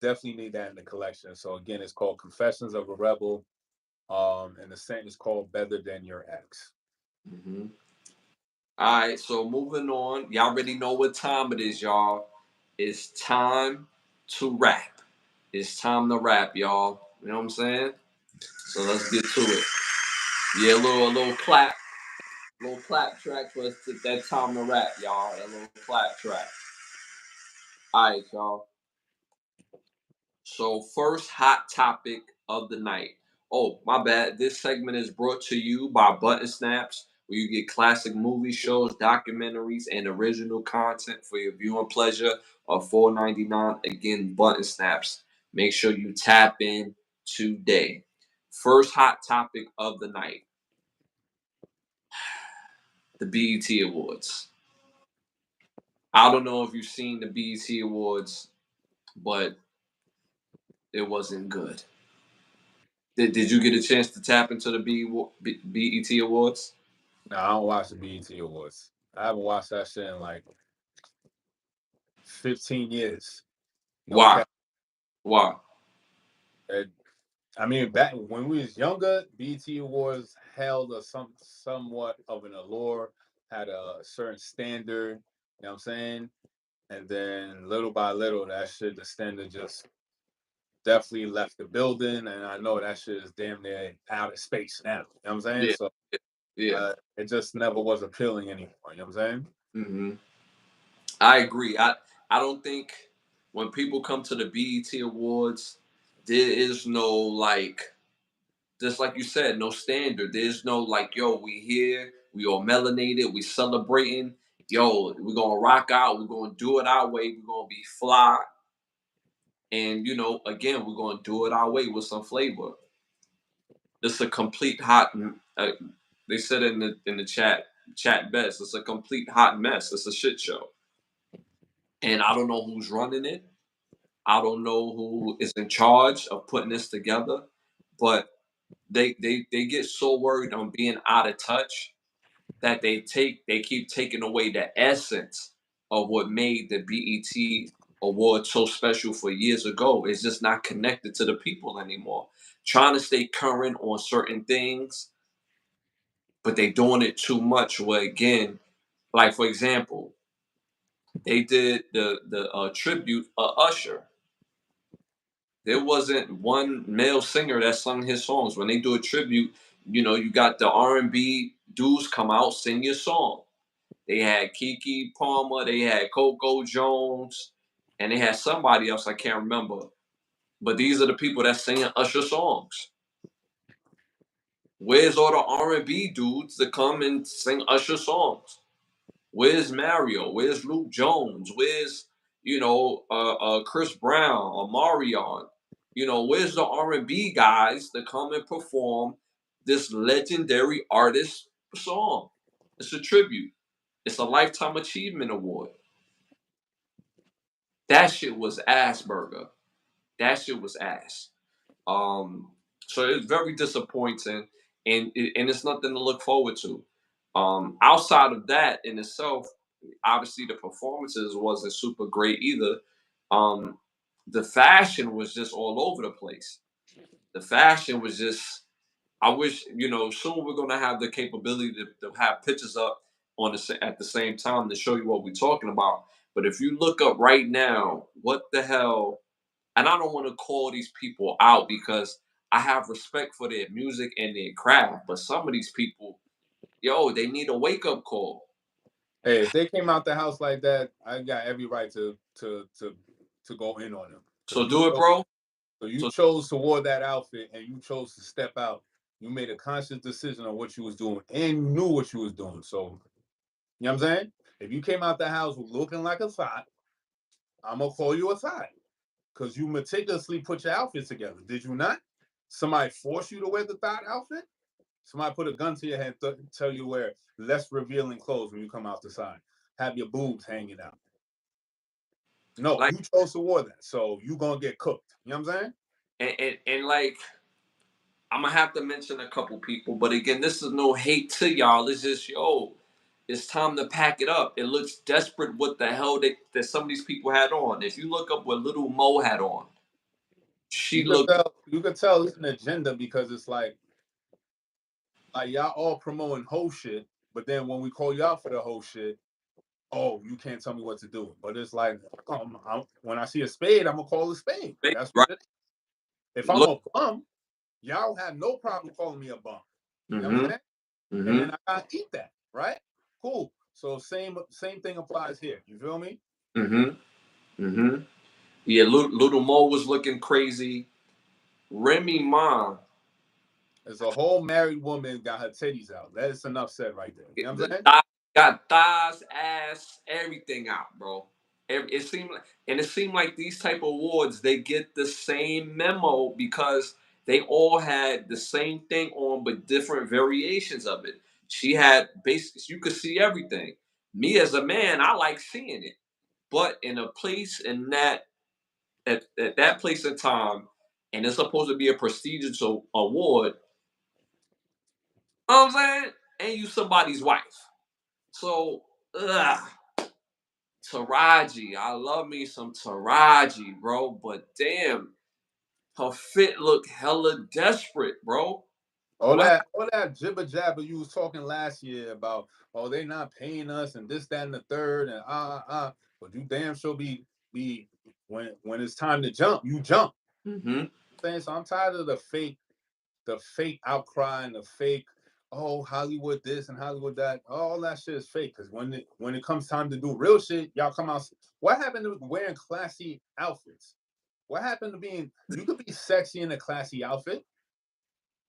Speaker 2: Definitely need that in the collection. So again, it's called Confessions of a Rebel. And the scent is called Better Than Your Ex.
Speaker 1: Mm-hmm. All right, so moving on. Y'all already know what time it is, y'all. It's time to rap. It's time to rap, y'all. You know what I'm saying? So let's get to it. Yeah, a little clap track for us to that time to rap, y'all. A little clap track. All right, y'all. So first hot topic of the night. Oh, my bad. This segment is brought to you by Button Snaps, where you get classic movie shows, documentaries, and original content for your viewing pleasure of $4.99. Again, Button Snaps. Make sure you tap in today. First hot topic of the night: the BET Awards. I don't know if you've seen the BET Awards, but it wasn't good. Did you get a chance to tap into the BET Awards?
Speaker 2: No, I don't watch the BET Awards. I haven't watched that shit in like 15 years. No
Speaker 1: Why?
Speaker 2: cap.
Speaker 1: Why?
Speaker 2: And, I mean, back when we was younger, BET Awards held somewhat of an allure, had a certain standard. You know what I'm saying? And then little by little, the standard just definitely left the building. And I know that shit is damn near out of space now. You know what I'm saying?
Speaker 1: Yeah,
Speaker 2: So
Speaker 1: yeah.
Speaker 2: it just never was appealing anymore. You know what I'm saying?
Speaker 1: Hmm. I agree. I don't think when people come to the BET Awards, there is no like, just like you said, no standard. There's no like, yo, we here, we all melanated, we celebrating. Yo, we're gonna rock out. We're gonna do it our way. We're gonna be fly, and again, we're gonna do it our way with some flavor. It's a complete hot. They said in the chat best. It's a complete hot mess. It's a shit show, and I don't know who's running it. I don't know who is in charge of putting this together, but they get so worried on being out of touch that they keep taking away the essence of what made the BET award so special for years ago. It's just not connected to the people anymore. Trying to stay current on certain things, but they doing it too much. Where again, like for example, they did the tribute Usher. there wasn't one male singer that sung his songs. When they do a tribute, you got the R&B dudes come out, sing your song. They had Kiki Palmer, they had Coco Jones, and they had somebody else I can't remember. But these are the people that sing Usher songs. Where's all the R&B dudes that come and sing Usher songs? Where's Mario? Where's Luke Jones? Where's Chris Brown or Marion? Where's the R&B guys that come and perform this legendary artist song? It's a tribute. It's a lifetime achievement award. That shit was ass burger. That shit was ass. Um, so it's very disappointing, and it's nothing to look forward to. Outside of that in itself, obviously the performances wasn't super great either. Um, the fashion was just all over the place. The fashion was just. I wish soon we're gonna have the capability to have pictures up at the same time to show you what we're talking about. But if you look up right now, what the hell? And I don't want to call these people out because I have respect for their music and their craft. But some of these people, they need a wake up call.
Speaker 2: Hey, if they came out the house like that, I got every right to go in on them.
Speaker 1: So do it, bro.
Speaker 2: So you
Speaker 1: So
Speaker 2: chose to wear that outfit and you chose to step out. You made a conscious decision on what you was doing and you knew what you was doing. So, you know what I'm saying? If you came out the house looking like a thought, I'm gonna call you a thought because you meticulously put your outfit together. Did you not? Somebody force you to wear the thought outfit? Somebody put a gun to your head, tell you wear less revealing clothes when you come out the side. Have your boobs hanging out. No,
Speaker 1: like
Speaker 2: you chose to wear that, so you gonna get cooked. You know what I'm saying?
Speaker 1: and like I'm gonna have to mention a couple people, but again, this is no hate to y'all. It's just it's time to pack it up. It looks desperate what the hell that some of these people had on. If you look up what Little Mo had on, she looked
Speaker 2: You could tell it's an agenda because it's like y'all all promoting whole shit, but then when we call y'all for the whole shit, oh, you can't tell me what to do. But it's like, when I see a spade, I'm gonna call a spade. That's
Speaker 1: right.
Speaker 2: what it is. If I'm
Speaker 1: Look.
Speaker 2: a bum, y'all have no problem calling me a bum. You know what I'm
Speaker 1: Mm-hmm.
Speaker 2: saying? And
Speaker 1: Mm-hmm.
Speaker 2: then I gotta eat that, right? Cool. So same thing applies here. You feel me?
Speaker 1: Mm-hmm. Mm-hmm. Yeah, little Mo was looking crazy. Remy Ma,
Speaker 2: As a whole married woman got her titties out. That's enough said right there. You know what I'm
Speaker 1: the
Speaker 2: saying?
Speaker 1: got thighs, ass, everything out, bro. It seemed like these type of awards they get the same memo because they all had the same thing on, but different variations of it. She had basics. You could see everything. Me as a man, I like seeing it, but in a place in that at that place and time, and it's supposed to be a prestigious award. You know what I'm saying? And you somebody's wife. So, Taraji. I love me some Taraji, bro. But damn, her fit look hella desperate, bro. What?
Speaker 2: All that jibber jabber you was talking last year about, oh, they not paying us and this, that, and the third, and but you damn sure be when it's time to jump, you jump.
Speaker 1: Mm-hmm.
Speaker 2: Saying so I'm tired of the fake outcry and the fake, oh, Hollywood this and Hollywood that. All that shit is fake. Cause when it comes time to do real shit, y'all come out. What happened to wearing classy outfits? What happened to being you could be sexy in a classy outfit?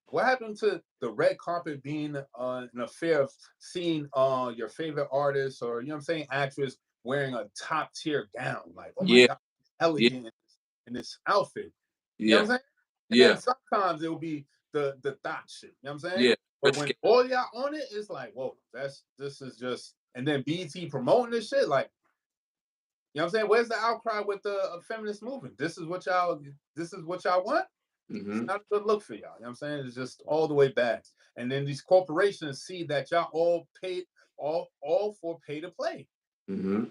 Speaker 2: What happened to the red carpet being an affair of seeing your favorite artist or you know what I'm saying, actress wearing a top tier gown? Like, oh my
Speaker 1: Yeah,
Speaker 2: god,
Speaker 1: yeah,
Speaker 2: elegant in this outfit. You know what
Speaker 1: yeah,
Speaker 2: I'm saying? And then
Speaker 1: yeah,
Speaker 2: sometimes it'll be the thought shit. You know what I'm saying?
Speaker 1: yeah.
Speaker 2: But
Speaker 1: Rich
Speaker 2: when
Speaker 1: kid.
Speaker 2: all y'all on it, it's like, whoa, this is just and then BT promoting this shit, like, you know what I'm saying? Where's the outcry with the feminist movement? This is what y'all want? It's
Speaker 1: Mm-hmm.
Speaker 2: not a good look for y'all. You know what I'm saying? It's just all the way bad. And then these corporations see that y'all all paid all for pay to play.
Speaker 1: Mm-hmm.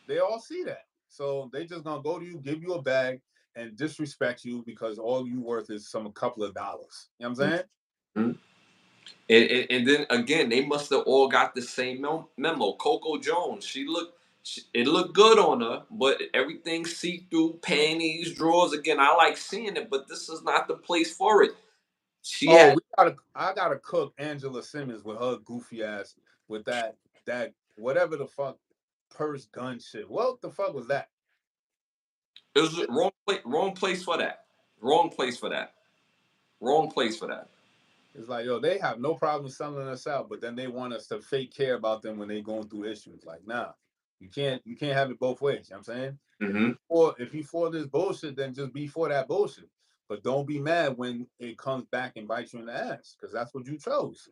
Speaker 2: They all see that. So they just gonna go to you, give you a bag, and disrespect you because all you worth is a couple of dollars. You know what I'm saying?
Speaker 1: Mm-hmm. And then again, they must have all got the same memo. Coco Jones, she looked. It looked good on her, but everything see through, panties, drawers. Again, I like seeing it, but this is not the place for it. She
Speaker 2: Oh,
Speaker 1: had
Speaker 2: I gotta cook Angela Simmons with her goofy ass with that whatever the fuck purse gun shit. What the fuck was that?
Speaker 1: it was wrong place for that. Wrong place for that. Wrong place for that.
Speaker 2: It's like, yo, they have no problem selling us out, but then they want us to fake care about them when they going through issues. Like, nah, you can't have it both ways. You know what I'm saying?
Speaker 1: Mm-hmm.
Speaker 2: If you for this bullshit, then just be for that bullshit. But don't be mad when it comes back and bites you in the ass, because that's what you chose.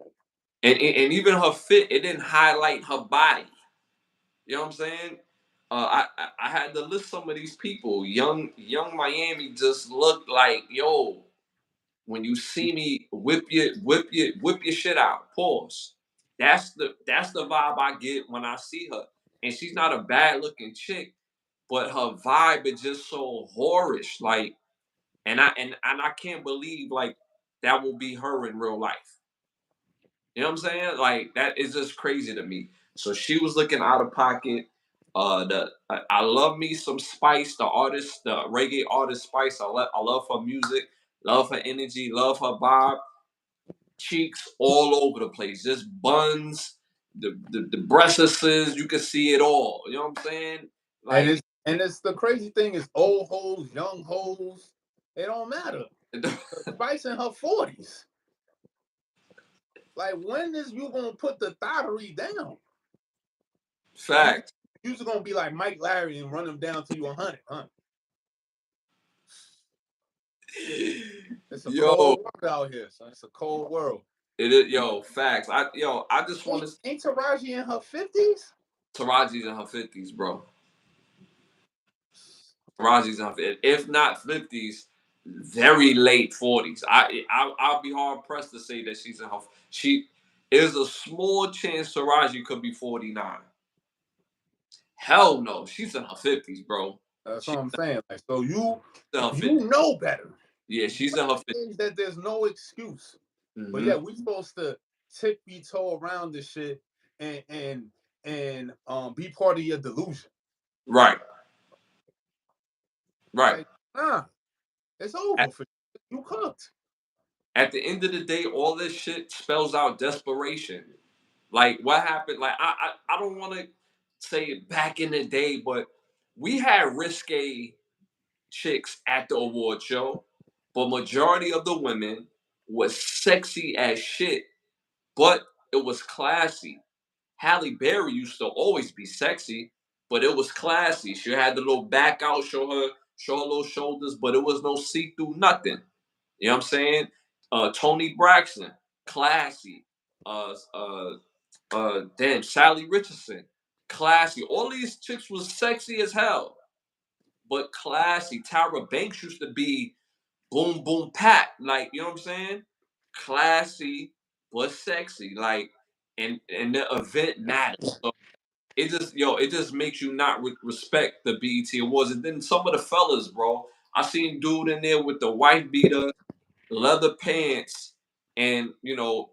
Speaker 1: And even her fit, it didn't highlight her body. You know what I'm saying? I had to list some of these people. Young Miami just looked like, yo, when you see me whip your shit out. Pause. That's the vibe I get when I see her. And she's not a bad looking chick, but her vibe is just so whorish. Like, and I can't believe like that will be her in real life. You know what I'm saying? Like that is just crazy to me. So she was looking out of pocket. I love me some Spice, the artist, the reggae artist Spice. I love her music, love her energy, love her vibe. Cheeks all over the place, just buns, the breastises. You can see it all. You know what I'm saying?
Speaker 2: And
Speaker 1: Like
Speaker 2: it's the crazy thing is old hoes, young hoes, it don't matter. Spice in her 40s. Like, when is you gonna put the thottery down? You
Speaker 1: fact.
Speaker 2: you're gonna be like Mike Larry and run them down to you 100, huh? It's a
Speaker 1: Yo,
Speaker 2: cold world out here, son. It's a cold world.
Speaker 1: it is yo facts. I just want to.
Speaker 2: Ain't Taraji in her 50s?
Speaker 1: Taraji's in her 50s, bro. Taraji's in her 50s. If not 50s, very late 40s. I'll be hard pressed to say that she's in her. She is a small chance Taraji could be 49. Hell no, she's in her 50s, bro.
Speaker 2: That's what
Speaker 1: She's
Speaker 2: I'm saying. Like, so
Speaker 1: in her
Speaker 2: you
Speaker 1: 50s.
Speaker 2: know better.
Speaker 1: Yeah,
Speaker 2: You
Speaker 1: she's in her 50s.
Speaker 2: think that there's no excuse. But
Speaker 1: Hmm.
Speaker 2: yeah, we supposed to tippy toe around this shit and be part of your delusion.
Speaker 1: Right, right.
Speaker 2: Like, nah, it's over
Speaker 1: At,
Speaker 2: for you. You cooked.
Speaker 1: at the end of the day, all this shit spells out desperation. Like what happened? Like I don't want to say it back in the day, but we had risque chicks at the award show, but majority of the women was sexy as shit, but it was classy. Halle Berry used to always be sexy, but it was classy. She had the little back out, show her little shoulders, but it was no see through nothing. You know what I'm saying? Tony Braxton, classy. Damn, Sally Richardson, classy. All these chicks was sexy as hell, but classy. Tyra Banks used to be boom boom pat, like you know what I'm saying? Classy but sexy, like and the event matters. So it just makes you not respect the BET Awards. And then some of the fellas, bro, I seen dude in there with the white beater, leather pants, and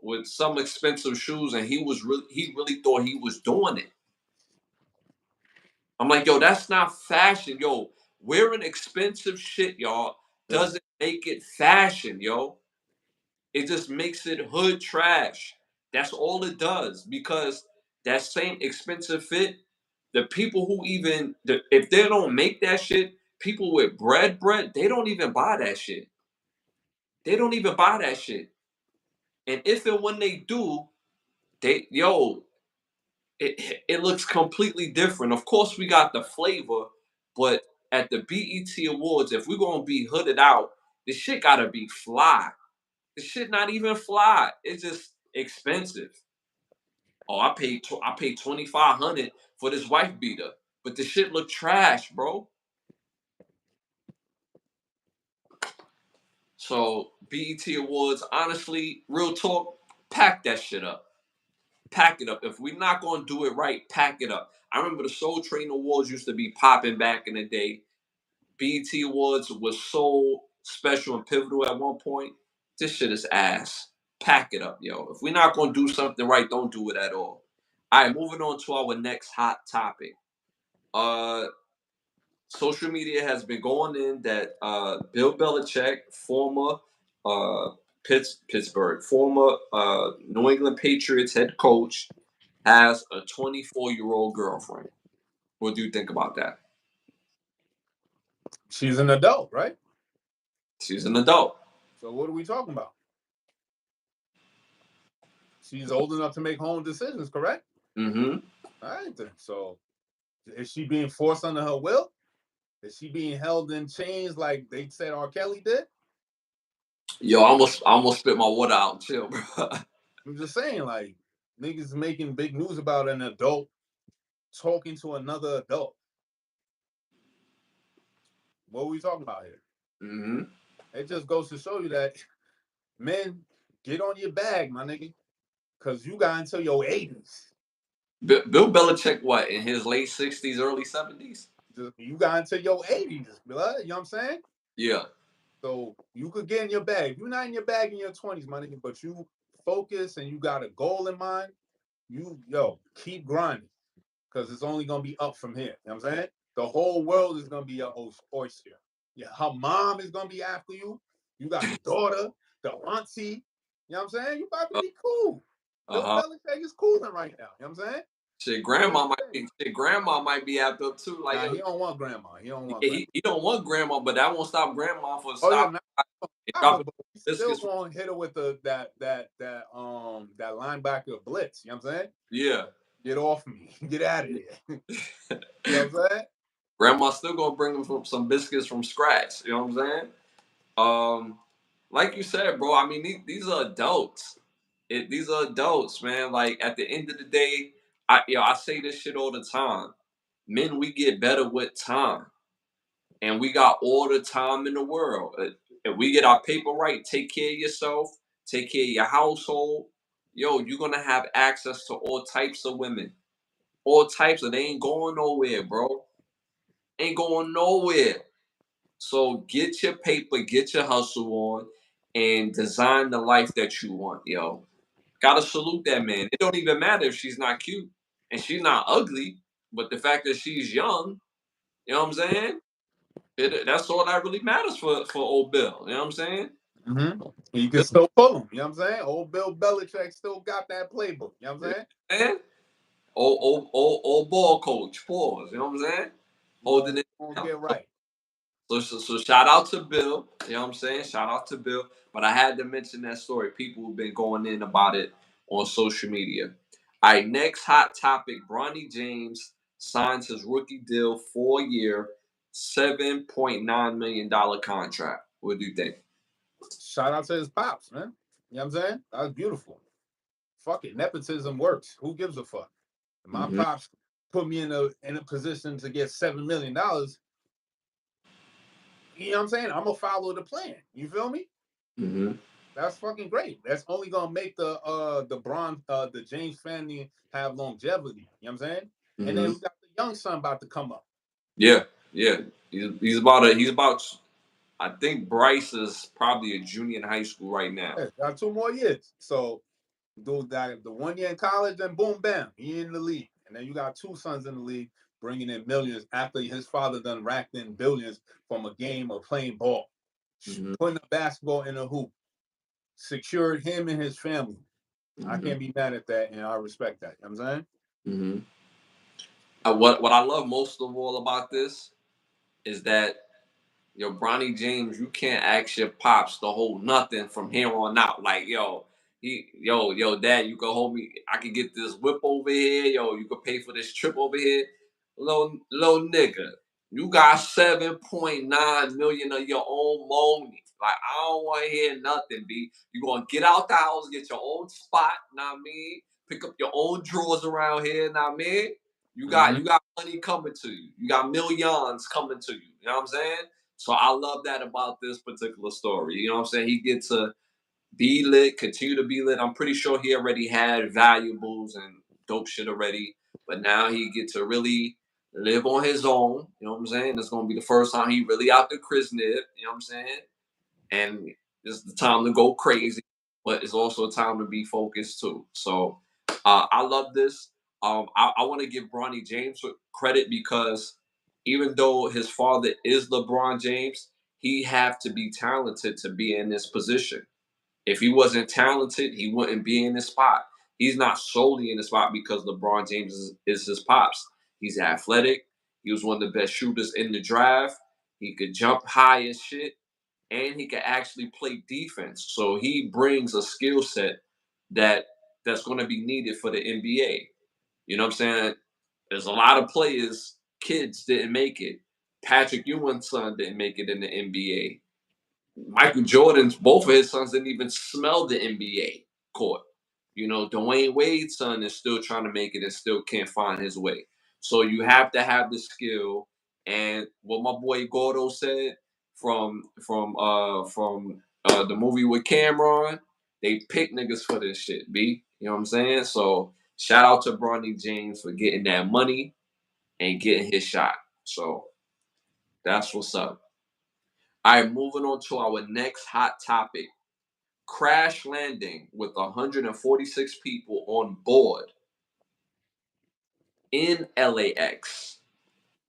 Speaker 1: with some expensive shoes, and he really thought he was doing it. I'm like, yo, that's not fashion, yo. Wearing expensive shit, y'all,
Speaker 2: Yeah.
Speaker 1: doesn't make it fashion, yo. It just makes it hood trash. That's all it does. Because that same expensive fit, the people who if they don't make that shit, people with bread, they don't even buy that shit. They don't even buy that shit. And if and when they do, it looks completely different. Of course, we got the flavor, but at the BET Awards, if we're gonna be hooded out, the shit gotta be fly. The shit not even fly. It's just expensive. Oh, I paid 2,500 for this wife beater, but the shit look trash, bro. So BET Awards, honestly, real talk, pack that shit up. Pack it up. If we're not gonna do it right, pack it up. I remember the Soul Train Awards used to be popping back in the day. BET Awards was so special and pivotal at one point. This shit is ass. Pack it up, yo. If we're not gonna do something right, don't do it at all. All right, moving on to our next hot topic. Social media has been going in that Bill Belichick, former uh, Pittsburgh, former New England Patriots head coach, has a 24-year-old girlfriend. What do you think about that?
Speaker 2: She's an adult, right?
Speaker 1: She's an adult.
Speaker 2: So what are we talking about? She's old enough to make home decisions, correct?
Speaker 1: Mm-hmm.
Speaker 2: All right then. So is she being forced under her will? Is she being held in chains like they said R. Kelly did?
Speaker 1: Yo, I almost spit my water out. Chill, bro.
Speaker 2: I'm just saying, like, niggas making big news about an adult talking to another adult. What are we talking about here?
Speaker 1: Mm-hmm.
Speaker 2: It just goes to show you that men, get on your bag, my nigga, because you got until your 80s.
Speaker 1: Bill Belichick, what, in his late 60s, early 70s?
Speaker 2: You got until your 80s, blood. You know what I'm saying?
Speaker 1: Yeah.
Speaker 2: So you could get in your bag. If you're not in your bag in your 20s, my nigga, but you focus and you got a goal in mind, keep grinding. Because it's only gonna be up from here. You know what I'm saying? The whole world is gonna be your oyster. Yeah, her mom is gonna be after you. You got the daughter, the auntie. You know what I'm saying? You about to be cool. Bill
Speaker 1: Uh-huh.
Speaker 2: Belichick is cooling right now. You know what I'm saying?
Speaker 1: Shit,
Speaker 2: What
Speaker 1: grandma
Speaker 2: you
Speaker 1: might
Speaker 2: saying?
Speaker 1: be grandma might be after up too. Like,
Speaker 2: Nah,
Speaker 1: yo,
Speaker 2: he don't want grandma. He don't want
Speaker 1: yeah,
Speaker 2: grandma.
Speaker 1: he don't want grandma, but that won't stop grandma from
Speaker 2: Oh yeah,
Speaker 1: stopping
Speaker 2: nah,
Speaker 1: and
Speaker 2: stop her,
Speaker 1: dropping
Speaker 2: but he's still
Speaker 1: biscuits.
Speaker 2: gonna hit her with that linebacker blitz. You know what I'm saying?
Speaker 1: Yeah.
Speaker 2: Get off me. Get out of here. You know what I'm saying?
Speaker 1: Grandma's still gonna bring him some biscuits from scratch. You know what I'm saying? Like you said, bro. I mean, these are adults. These are adults, man. Like at the end of the day, I say this shit all the time. Men, we get better with time, and we got all the time in the world. If we get our paper right, take care of yourself, take care of your household. Yo, you're gonna have access to all types of women, all types of. They ain't going nowhere, bro. Ain't going nowhere. So get your paper, get your hustle on, and design the life that you want, yo. Gotta salute that man. It don't even matter if she's not cute and she's not ugly, but the fact that she's young, you know what I'm saying? That's all that really matters for old Bill. You know what I'm saying?
Speaker 2: Mm-hmm. You can still pull him. You know what I'm saying? Old Bill Belichick still got that playbook. You know what I'm saying?
Speaker 1: And old ball coach, pause. You know what I'm saying? Holding it
Speaker 2: Gonna
Speaker 1: down.
Speaker 2: get right.
Speaker 1: So shout out to Bill. You know what I'm saying? Shout out to Bill. But I had to mention that story. People have been going in about it on social media. All right, next hot topic. Bronny James signs his rookie deal 4-year, $7.9 million contract. What do you think?
Speaker 2: Shout out to his pops, man. You know what I'm saying? That was beautiful. Fuck it. Nepotism works. Who gives a fuck? If my
Speaker 1: Mm-hmm.
Speaker 2: pops put me in a position to get $7 million. You know what I'm saying? I'm gonna follow the plan. You feel me?
Speaker 1: Mm-hmm.
Speaker 2: That's fucking great. That's only gonna make the James family have longevity. You know what I'm saying? And then
Speaker 1: Mm-hmm.
Speaker 2: we got the young son about to come up.
Speaker 1: Yeah, yeah. He's about. I think Bryce is probably a junior in high school right now.
Speaker 2: Yeah, got 2 more years. So do that the 1 year in college, then boom, bam, he in the league. And then you got two sons in the league bringing in millions after his father done racked in billions from a game of playing ball,
Speaker 1: Mm-hmm.
Speaker 2: putting a basketball in a hoop, secured him and his family. I
Speaker 1: Mm-hmm.
Speaker 2: can't be mad at that, and I respect that. You know what I'm saying?
Speaker 1: Mm-hmm. What I love most of all about this is that Bronny James, you can't ask your pops to hold nothing from here on out. Like, dad, you can hold me. I can get this whip over here. Yo, you can pay for this trip over here. Little nigga, you got 7.9 million of your own money. Like, I don't want to hear nothing, B. You gonna get out the house, get your own spot, know what I mean? Pick up your own drawers around here, know what I mean?
Speaker 2: Mm-hmm.
Speaker 1: You got money coming to you. You got millions coming to you. You know what I'm saying? So I love that about this particular story. You know what I'm saying? He gets to be lit, continue to be lit. I'm pretty sure he already had valuables and dope shit already, but now he gets to really live on his own. You know what I'm saying? It's gonna be the first time he really out the Chris nib. You know what I'm saying? And it's the time to go crazy, but it's also a time to be focused too. So I love this. I want to give Bronny James credit because even though his father is LeBron James, he have to be talented to be in this position. If he wasn't talented, he wouldn't be in this spot. He's not solely in the spot because LeBron James is his pops. He's athletic. He was one of the best shooters in the draft. He could jump high as shit, and he could actually play defense. So he brings a skill set that that's going to be needed for the NBA. You know what I'm saying? There's a lot of players, kids didn't make it. Patrick Ewing's son didn't make it in the NBA. Michael Jordan's both of his sons didn't even smell the NBA court. You know, Dwayne Wade's son is still trying to make it and still can't find his way. So you have to have the skill. And what my boy Gordo said from the movie with Cameron, they pick niggas for this shit, B. You know what I'm saying? So shout out to Bronny James for getting that money and getting his shot. So that's what's up. All right, moving on to our next hot topic. Crash landing with 146 people on board in LAX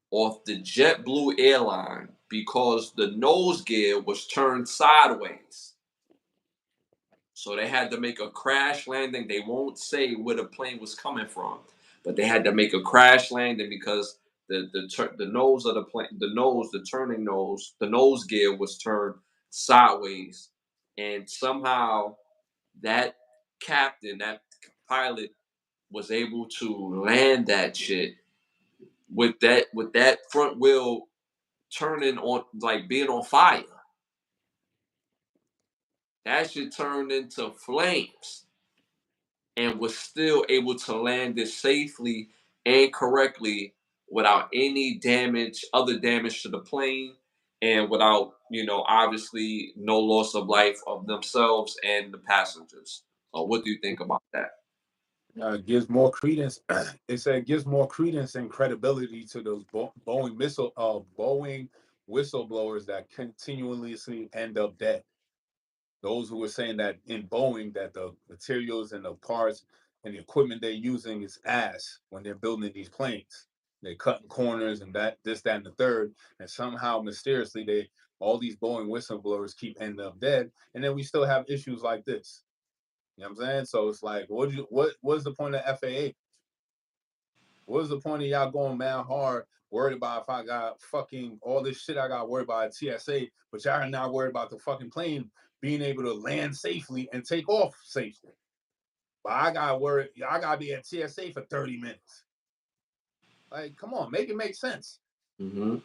Speaker 1: off the JetBlue airline because the nose gear was turned sideways. So they had to make a crash landing. They won't say where the plane was coming from, but they had to make a crash landing because the nose of the plane, the nose gear was turned sideways, and somehow that that pilot was able to land that shit with that front wheel turning on, like being on fire. That shit turned into flames and was still able to land it safely and correctly without any other damage to the plane, and without, obviously no loss of life of themselves and the passengers. What do you think about that?
Speaker 2: Gives more credence. It said gives more credence and credibility to those Boeing whistleblowers that continuously end up dead. Those who were saying that in Boeing that the materials and the parts and the equipment they're using is ass when they're building these planes. They're cutting corners and this, that, and the third, and somehow mysteriously all these Boeing whistleblowers keep ending up dead, and then we still have issues like this. You know what I'm saying? So it's like, what's the point of FAA? What's the point of y'all going mad hard, worried about if I got fucking all this shit I got worried about at TSA, but y'all are not worried about the fucking plane being able to land safely and take off safely. But I gotta be at TSA for 30 minutes. Like, come on, make it make sense.
Speaker 1: Mm-hmm.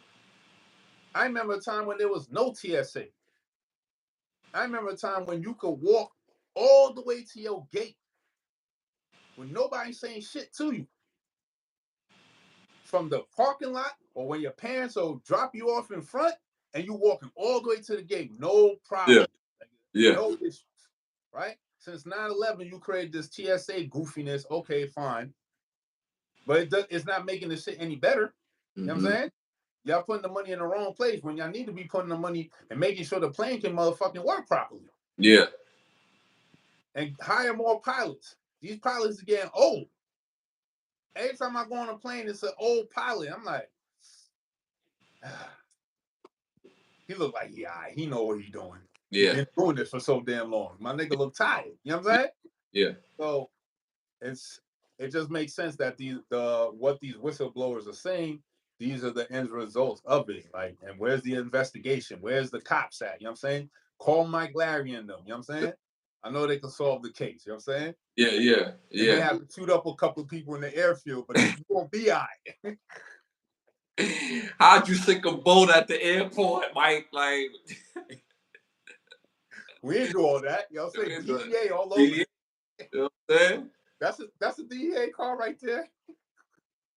Speaker 2: I remember a time when there was no TSA. I remember a time when you could walk all the way to your gate with nobody saying shit to you. From the parking lot or when your parents will drop you off in front and you walking all the way to the gate, no
Speaker 1: Yeah,
Speaker 2: problem.
Speaker 1: yeah.
Speaker 2: No issues, right? Since 9/11, you created this TSA goofiness. Okay, fine. But it's not making the shit any better. You know what I'm
Speaker 1: Mm-hmm.
Speaker 2: saying? Y'all putting the money in the wrong place when y'all need to be putting the money and making sure the plane can motherfucking work properly.
Speaker 1: Yeah.
Speaker 2: And hire more pilots. These pilots are getting old. Every time I go on a plane, it's an old pilot. I'm like, he look like, yeah, he know what he's doing. He
Speaker 1: Yeah.
Speaker 2: been doing this for so damn long. My nigga look tired. You know what I'm saying?
Speaker 1: Yeah.
Speaker 2: So it just makes sense that what these whistleblowers are saying, these are the end results of it. Like, and where's the investigation? Where's the cops at? You know what I'm saying? Call Mike Larry and them. You know what I'm saying? I know they can solve the case. You know what I'm saying?
Speaker 1: Yeah. Yeah.
Speaker 2: They may
Speaker 1: Yeah.
Speaker 2: have to shoot up a couple of people in the airfield, but you won't be all right.
Speaker 1: How'd you sink a boat at the airport, Mike? Like,
Speaker 2: We didn't do all that. You know what I'm saying? DEA all over.
Speaker 1: you know what I'm saying?
Speaker 2: That's a DEA car right there.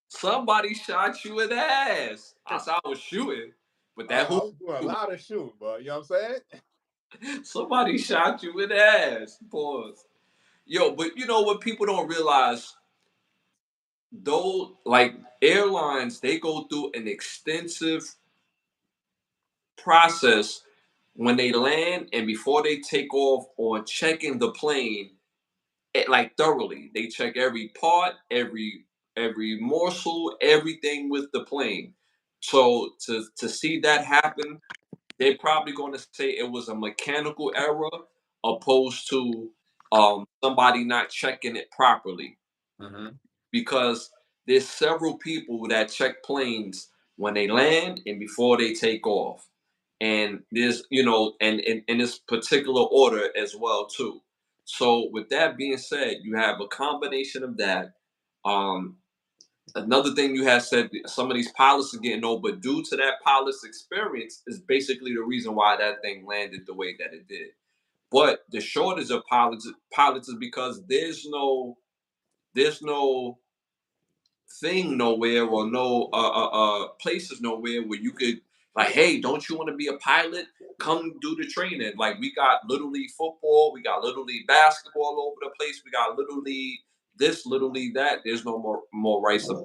Speaker 1: Somebody shot you in the ass. That's how I was shooting. But that
Speaker 2: I
Speaker 1: who?
Speaker 2: was doing a lot of shooting, but you know what I'm saying?
Speaker 1: Somebody shot you in the ass. Pause. Yo, but you know what people don't realize? Though, like airlines, they go through an extensive process when they land and before they take off on checking the plane, like thoroughly. They check every part, every every morsel, everything with the plane. So to see that happen, they're probably going to say it was a mechanical error opposed to somebody not checking it properly,
Speaker 2: Mm-hmm.
Speaker 1: because there's several people that check planes when they land and before they take off, and there's and in this particular order as well too. So with that being said, you have a combination of that. um Another thing you had said, some of these pilots are getting old, but due to that pilot's experience is basically the reason why that thing landed the way that it did. But the shortage of pilots is because there's no thing nowhere, or no places nowhere where you could, like, hey, don't you want to be a pilot? Come do the training. Like, we got little league football, we got little league basketball all over the place, we got little league this, little league that. There's no more rites of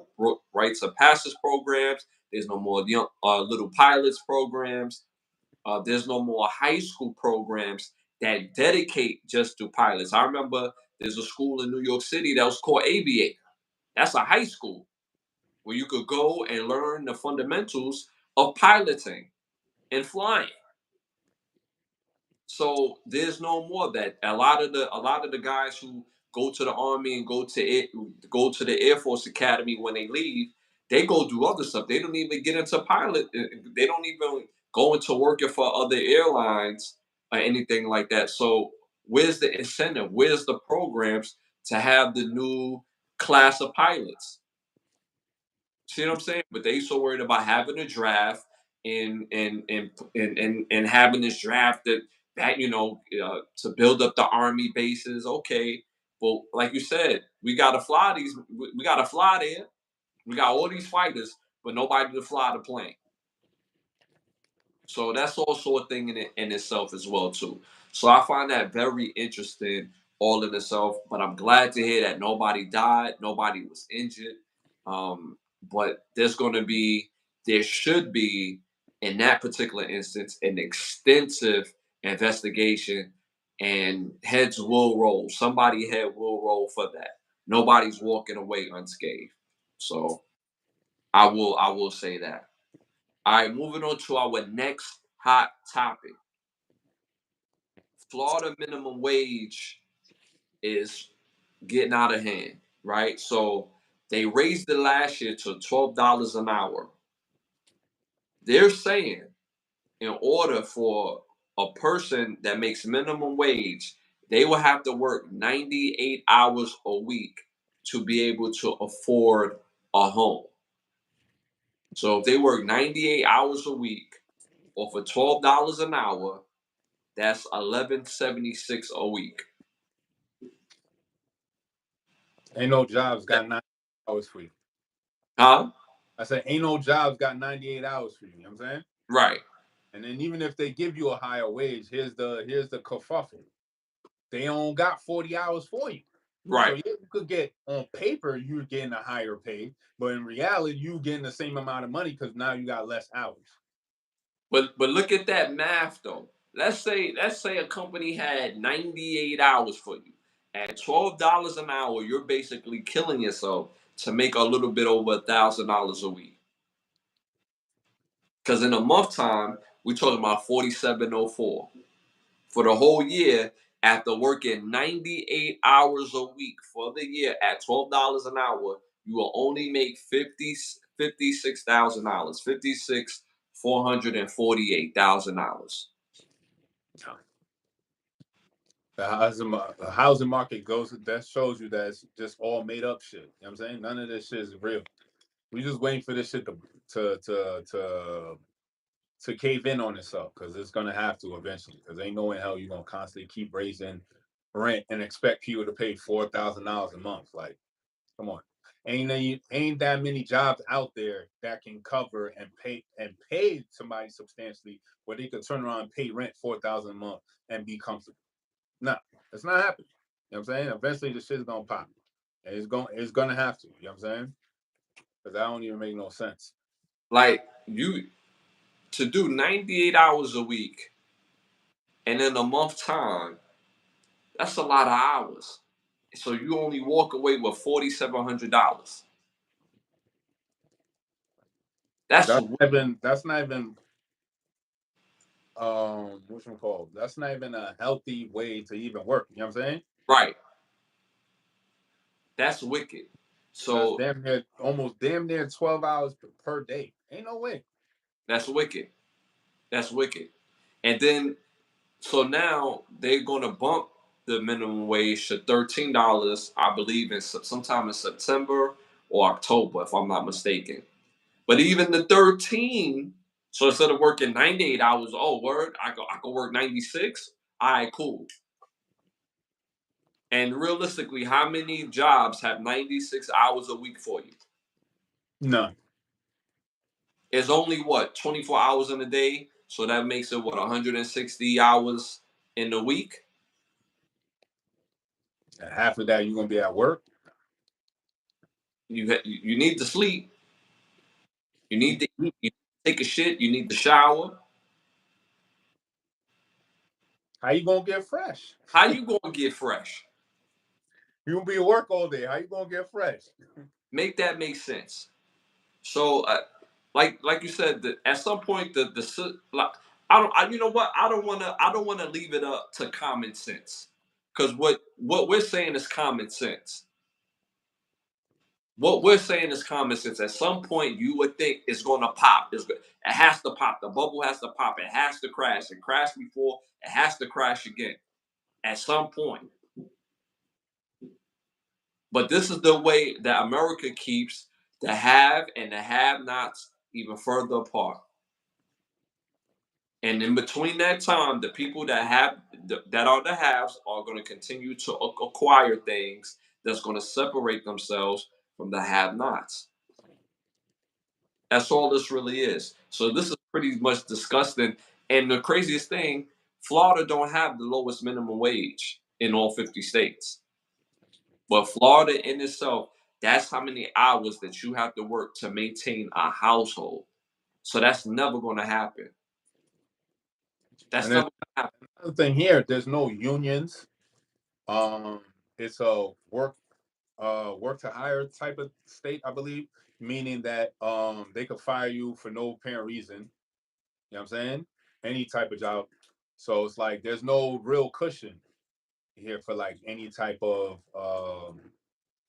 Speaker 1: passage programs. There's no more young little pilots programs. There's no more high school programs that dedicate just to pilots. I remember there's a school in New York City that was called Aviator. That's a high school where you could go and learn the fundamentals of piloting and flying. So there's no more of that. A lot of the guys who go to the army and go to the Air Force Academy, when they leave, they go do other stuff. They don't even get into pilot. They don't even go into working for other airlines or anything like that. So where's the incentive? Where's the programs to have the new class of pilots? See what I'm saying? But they so worried about having a draft and having this draft to build up the army bases. Okay, well, like you said, we gotta fly these. We gotta fly there. We got all these fighters, but nobody to fly the plane. So that's also a thing in itself as well too. So I find that very interesting all in itself. But I'm glad to hear that nobody died, nobody was injured. But there should be, in that particular instance, an extensive investigation, and heads will roll. Somebody head will roll for that. Nobody's walking away unscathed. So I will say that. All right, moving on to our next hot topic. Florida minimum wage is getting out of hand, right? So they raised it last year to $12 an hour. They're saying, in order for a person that makes minimum wage, they will have to work 98 hours a week to be able to afford a home. So if they work 98 hours a week, or for $12 an hour, that's 1176 a week.
Speaker 2: Ain't no jobs got 9 hours for you.
Speaker 1: Huh?
Speaker 2: I said, ain't no jobs got 98 hours for you. You know what I'm saying?
Speaker 1: Right.
Speaker 2: And then even if they give you a higher wage, here's the kerfuffle. They don't got 40 hours for you. So
Speaker 1: Right.
Speaker 2: yeah, you could get, on paper you're getting a higher pay, but in reality you getting the same amount of money because now you got less hours.
Speaker 1: But look at that math though. Let's say a company had 98 hours for you. At $12 an hour, you're basically killing yourself to make a little bit over $1,000 a week. Because in a month time, we're talking about 4704. For the whole year, after working 98 hours a week for the year at $12 an hour, you will only make $56,000, 448,000.
Speaker 2: The housing market goes, that shows you that it's just all made up shit. You know what I'm saying? None of this shit is real. We just waiting for this shit to to to to cave in on itself, because it's gonna have to eventually. Because ain't no way in hell you're gonna constantly keep raising rent and expect people to pay $4,000 a month. Like, come on. Ain't that many jobs out there that can cover and pay somebody substantially where they could turn around and pay rent 4,000 a month and be comfortable. No, it's not happening. You know what I'm saying? Eventually the shit's gonna pop. And it's gonna have to, you know what I'm saying? Because that don't even make no sense.
Speaker 1: Like, you to do 98 hours a week and in a month time, that's a lot of hours. So you only walk away with $4,700. That's
Speaker 2: That's not even what's it called? That's not even a healthy way to even work. You know what I'm saying?
Speaker 1: right. That's wicked.
Speaker 2: That's
Speaker 1: So
Speaker 2: damn near almost damn near 12 hours per day. Ain't no way.
Speaker 1: that's wicked. That's wicked. And then so now they're gonna bump the minimum wage to $13, I believe, in sometime in September or October, if I'm not mistaken. But even the 13, so instead of working 98 hours, oh word, I could work 96. All right, cool. And realistically, how many jobs have 96 hours a week for you?
Speaker 2: None.
Speaker 1: It's only what, 24 hours in a day, so that makes it what, 160 hours in the week.
Speaker 2: And half of that you're gonna be at work.
Speaker 1: You need to sleep. You need to eat. You need to take a shit. You need to shower.
Speaker 2: How you gonna get fresh?
Speaker 1: How you gonna get fresh?
Speaker 2: You gonna be at work all day. How you gonna get fresh?
Speaker 1: Make that make sense. So, like you said, at some point, like, you know what? I don't wanna leave it up to common sense, because what we're saying is common sense. What we're saying is common sense. At some point, you would think it's going to pop. It has to pop. The bubble has to pop. It has to crash. It crashed before. It has to crash again at some point. But this is the way that America keeps the have and the have-nots even further apart. And in between that time, the people that are the haves are going to continue to acquire things that's going to separate themselves from the have-nots. That's all this really is. So this is pretty much disgusting. And the craziest thing, Florida don't have the lowest minimum wage in all 50 states. But Florida in itself, that's how many hours that you have to work to maintain a household. So that's never going to happen. That's
Speaker 2: And then
Speaker 1: never going to happen.
Speaker 2: another thing here, there's no unions. Um, it's a work to hire type of state, I believe, meaning that they could fire you for no apparent reason. You know what I'm saying? Any type of job. So it's like there's no real cushion here for like any type of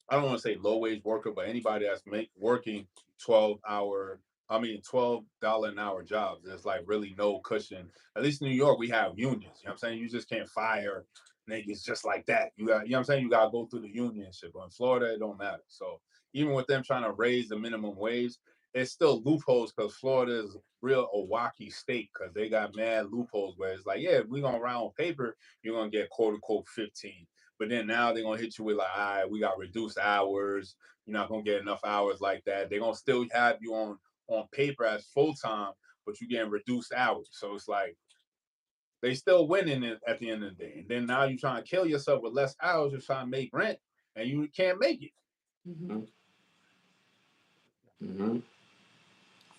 Speaker 2: I don't want to say low wage worker, but anybody that's working 12-hour, I mean $12 an hour jobs. There's like really no cushion. At least in New York, we have unions. You know what I'm saying? You just can't fire niggas just like that. You got, you know what I'm saying? You gotta go through the union shit. But in Florida, it don't matter. So even with them trying to raise the minimum wage, it's still loopholes because Florida is real a wacky state because they got mad loopholes where it's like, yeah, if we gonna round on paper, you're gonna get quote unquote 15. But then now they're gonna hit you with like, all right, we got reduced hours. You're not gonna get enough hours like that. They're gonna still have you on paper as full time, but you're getting reduced hours. So it's like they still winning it at the end of the day. And then now you're trying to kill yourself with less hours. You're trying to make rent, and you can't make it.
Speaker 1: Hmm. Hmm.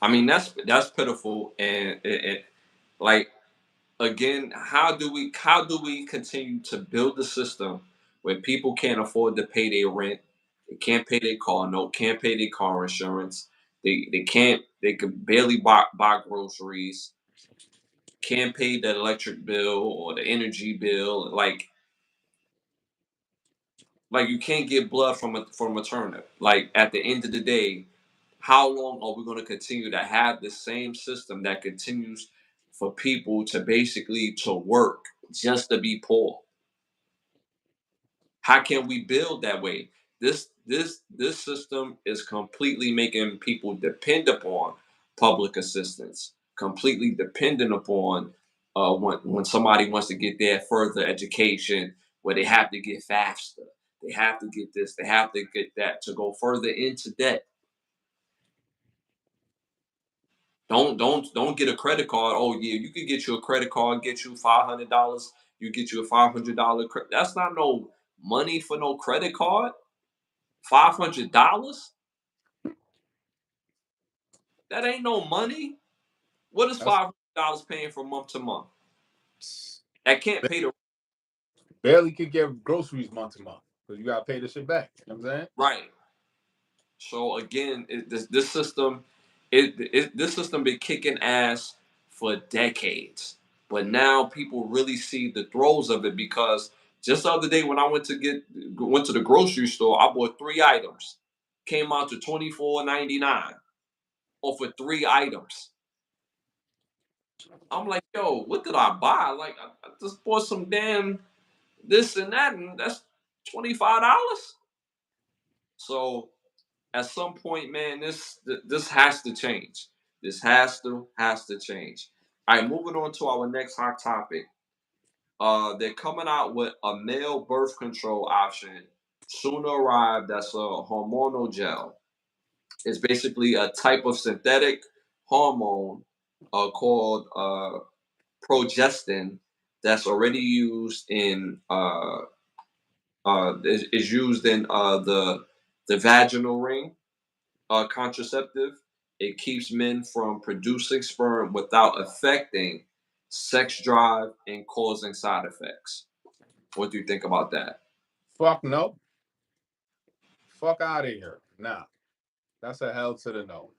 Speaker 1: I mean, that's pitiful, and like, again, how do we continue to build a system where people can't afford to pay their rent, they can't pay their car note, can't pay their car insurance, they could barely buy groceries, can't pay the electric bill or the energy bill, like you can't get blood from a turnip. Like, at the end of the day, how long are we going to continue to have the same system that continues for people to basically to work just to be poor? How can we build that way? This system is completely making people depend upon public assistance, completely dependent upon when somebody wants to get their further education, where they have to get faster, they have to get this, they have to get that to go further into debt. Don't get a credit card. Oh yeah, you could get you a credit card, get you $500. You get you a $500. That's not no money for no credit card. $500? That ain't no money. What is
Speaker 2: That's
Speaker 1: $500 paying from month to month? That can't pay the
Speaker 2: barely could get groceries month to month because you gotta pay this shit back. You know what I'm saying?
Speaker 1: right. So again, this system this system been kicking ass for decades, but now people really see the throes of it because just the other day when I went to the grocery store, I bought 3 items, came out to $24.99 or for 3 items. I'm like, yo, what did I buy? Like, I just bought some damn this and that, and that's $25. So at some point, man, this has to change. This has to change. All right, moving on to our next hot topic. They're coming out with a male birth control option soon to arrive. That's a hormonal gel. It's basically a type of synthetic hormone called progestin that's already used in is used in the vaginal ring contraceptive. It keeps men from producing sperm without affecting sex drive and causing side effects. What do you think about that?
Speaker 2: Fuck no. Fuck out of here. Nah. That's a hell to the no.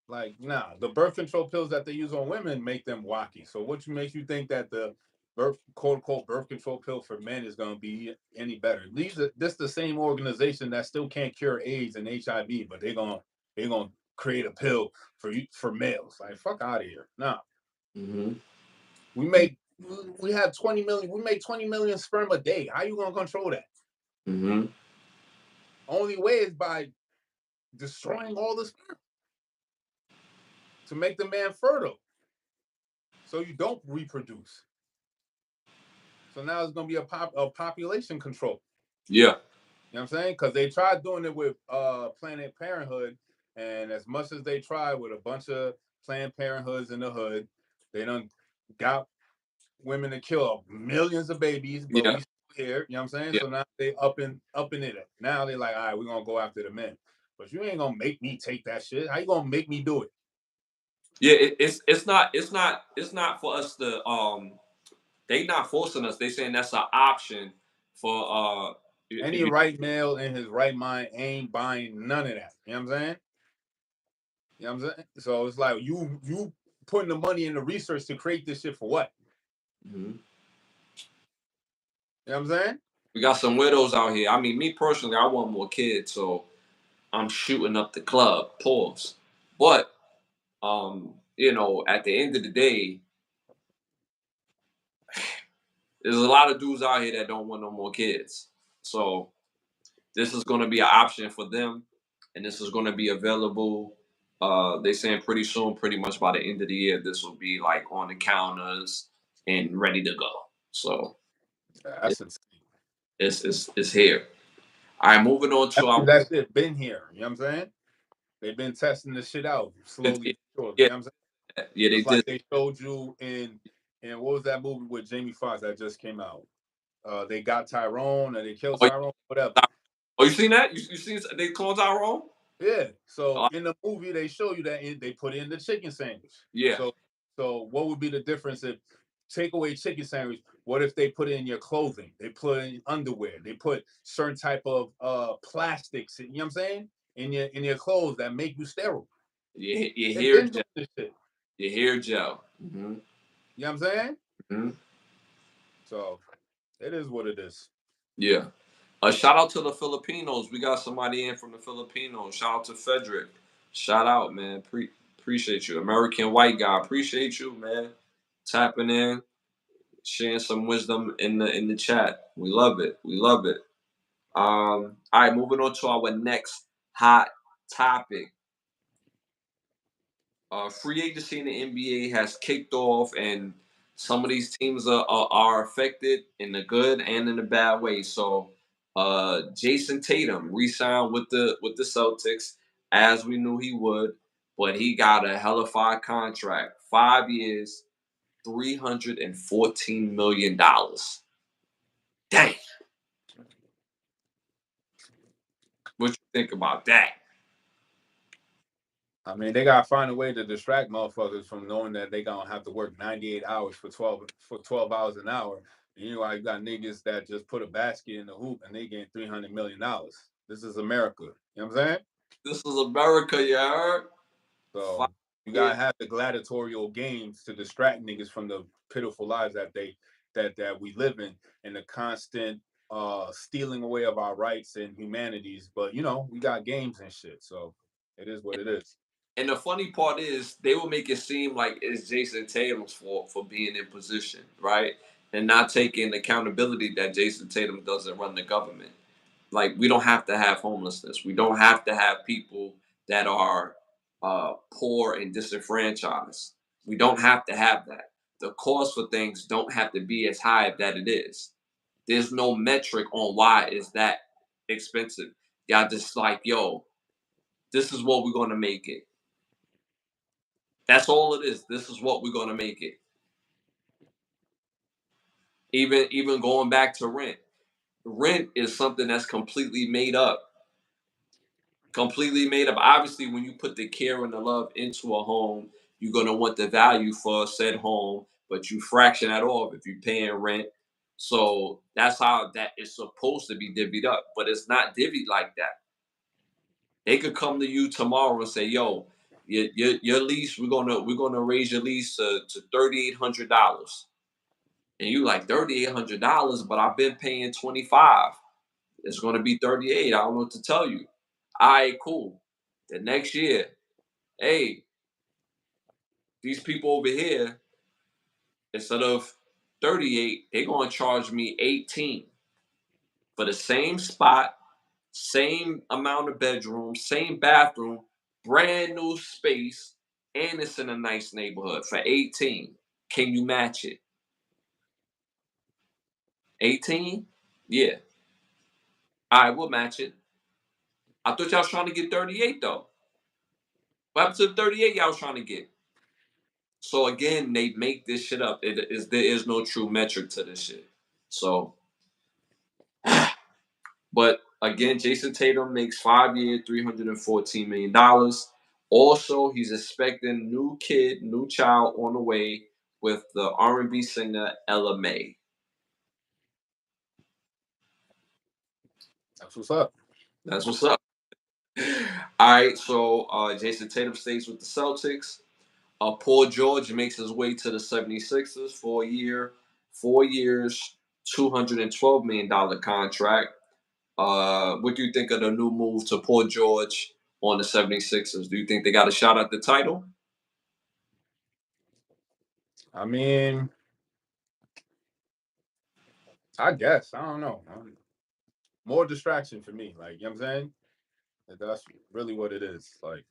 Speaker 2: Like, nah, the birth control pills that they use on women make them wacky. So what makes you think that the birth quote unquote birth control pill for men is gonna be any better? This the same organization that still can't cure AIDS and HIV, but they're gonna create a pill for males. Like, fuck out of here. Nah.
Speaker 1: Mm-hmm.
Speaker 2: We make we have 20 million, we make 20 million sperm a day. How you gonna control that?
Speaker 1: Mm-hmm.
Speaker 2: Only way is by destroying all the sperm to make the man fertile. So you don't reproduce. So now it's gonna be a population control.
Speaker 1: Yeah.
Speaker 2: You know what I'm saying? Because they tried doing it with Planned Parenthood, and as much as they tried with a bunch of Planned Parenthoods in the hood, they done got women to kill millions of babies, but
Speaker 1: Yeah.
Speaker 2: we still here. You know what I'm saying?
Speaker 1: Yeah.
Speaker 2: So now they upping it. Now they like, all right, we're gonna go after the men. But you ain't gonna make me take that shit. How you gonna make me do it?
Speaker 1: Yeah. It's not for us to they not forcing us. They saying that's an option for
Speaker 2: Any right male in his right mind ain't buying none of that. You know what I'm saying? You know what I'm saying? So it's like you putting the money in the research to create this shit for what?
Speaker 1: Mhm.
Speaker 2: You know what I'm saying?
Speaker 1: We got some widows out here. I mean, me personally, I want more kids, so I'm shooting up the club. Pause. But at the end of the day, there's a lot of dudes out here that don't want no more kids. So this is going to be an option for them, and this is going to be available. They saying pretty soon, pretty much by the end of the year, this will be like on the counters and ready to go. So it,
Speaker 2: That's insane.
Speaker 1: it's here. All right, moving on to our
Speaker 2: That shit been here. You know what I'm saying? They've been testing this shit out slowly, but surely. You
Speaker 1: yeah,
Speaker 2: know what I'm saying?
Speaker 1: yeah, they
Speaker 2: Just like
Speaker 1: did.
Speaker 2: they showed you in what was that movie with Jamie Foxx that just came out? They got Tyrone and they killed
Speaker 1: Oh,
Speaker 2: Tyrone, whatever.
Speaker 1: you seen that? You seen they cloned our own?
Speaker 2: Yeah. So
Speaker 1: Uh,
Speaker 2: in the movie, they show you that they put in the chicken sandwich.
Speaker 1: yeah,
Speaker 2: So what would be the difference if take away chicken sandwich? What if they put in your clothing? They put in underwear. They put certain type of plastics. You know what I'm saying? In your clothes that make you sterile.
Speaker 1: you
Speaker 2: They've
Speaker 1: hear
Speaker 2: been
Speaker 1: Joe.
Speaker 2: doing this shit.
Speaker 1: You hear Joe.
Speaker 2: You know what I'm saying?
Speaker 1: Hmm.
Speaker 2: So it is what it is.
Speaker 1: Yeah. A shout out to the Filipinos. We got somebody in from the Filipinos. Shout out to Frederick. Shout out, man. Appreciate you. American white guy. Appreciate you, man. Tapping in, sharing some wisdom in the chat. We love it. We love it. All right, moving on to our next hot topic. Free agency in the NBA has kicked off, and some of these teams are affected in the good and in the bad way. So, Jason Tatum re-signed with the Celtics, as we knew he would, but he got a hellified contract, 5 years, $314 million. Dang, what you think about that?
Speaker 2: I mean, they gotta find a way to distract motherfuckers from knowing that they gonna have to work 98 hours for 12 hours an hour. And you got niggas that just put a basket in the hoop and they getting $300 million. This is America. You know what I'm saying?
Speaker 1: This is America, you heard?
Speaker 2: So
Speaker 1: Five
Speaker 2: you
Speaker 1: years.
Speaker 2: gotta have the gladiatorial games to distract niggas from the pitiful lives that we live in, and the constant stealing away of our rights and humanities. But you know, we got games and shit, so it is what it is.
Speaker 1: And the funny part is, they will make it seem like it's Jason Tatum's fault for being in position, right? And not taking accountability that Jason Tatum doesn't run the government. Like, we don't have to have homelessness. We don't have to have people that are poor and disenfranchised. We don't have to have that. The cost for things don't have to be as high that it is. There's no metric on why it's that expensive. Y'all just like, yo, this is what we're gonna make it. That's all it is. This is what we're gonna make it. Even going back to rent. Rent is something that's completely made up. Completely made up. Obviously, when you put the care and the love into a home, you're gonna want the value for said home, but you fraction that off if you're paying rent. So that's how that is supposed to be divvied up, but it's not divvied like that. They could come to you tomorrow and say, "Yo, your lease, we're gonna raise your lease to $3,800," and you like $3,800, but I've been paying 25. It's gonna be 38. I don't know what to tell you. All right, cool. The next year, hey, these people over here, instead of 38, they're gonna charge me 18 for the same spot, same amount of bedrooms, same bathroom, brand new space, and it's in a nice neighborhood for 18. Can you match it? 18? Yeah. All right, we'll match it. I thought y'all was trying to get 38 though. What happened to the 38 y'all was trying to get? So again, they make this shit up. There is no true metric to this shit. So, but again, Jason Tatum makes 5 years, $314 million. Also, he's expecting new child on the way with the R&B singer Ella May.
Speaker 2: That's what's up.
Speaker 1: That's what's up. All right, so Jason Tatum stays with the Celtics. Paul George makes his way to the 76ers for a year, 4 years, $212 million contract. What do you think of the new move to Paul George on the 76ers? Do you think they got a shot at the title?
Speaker 2: I mean, I guess I don't know. More distraction for me. Like, you know what I'm saying? That's really what it is. Like,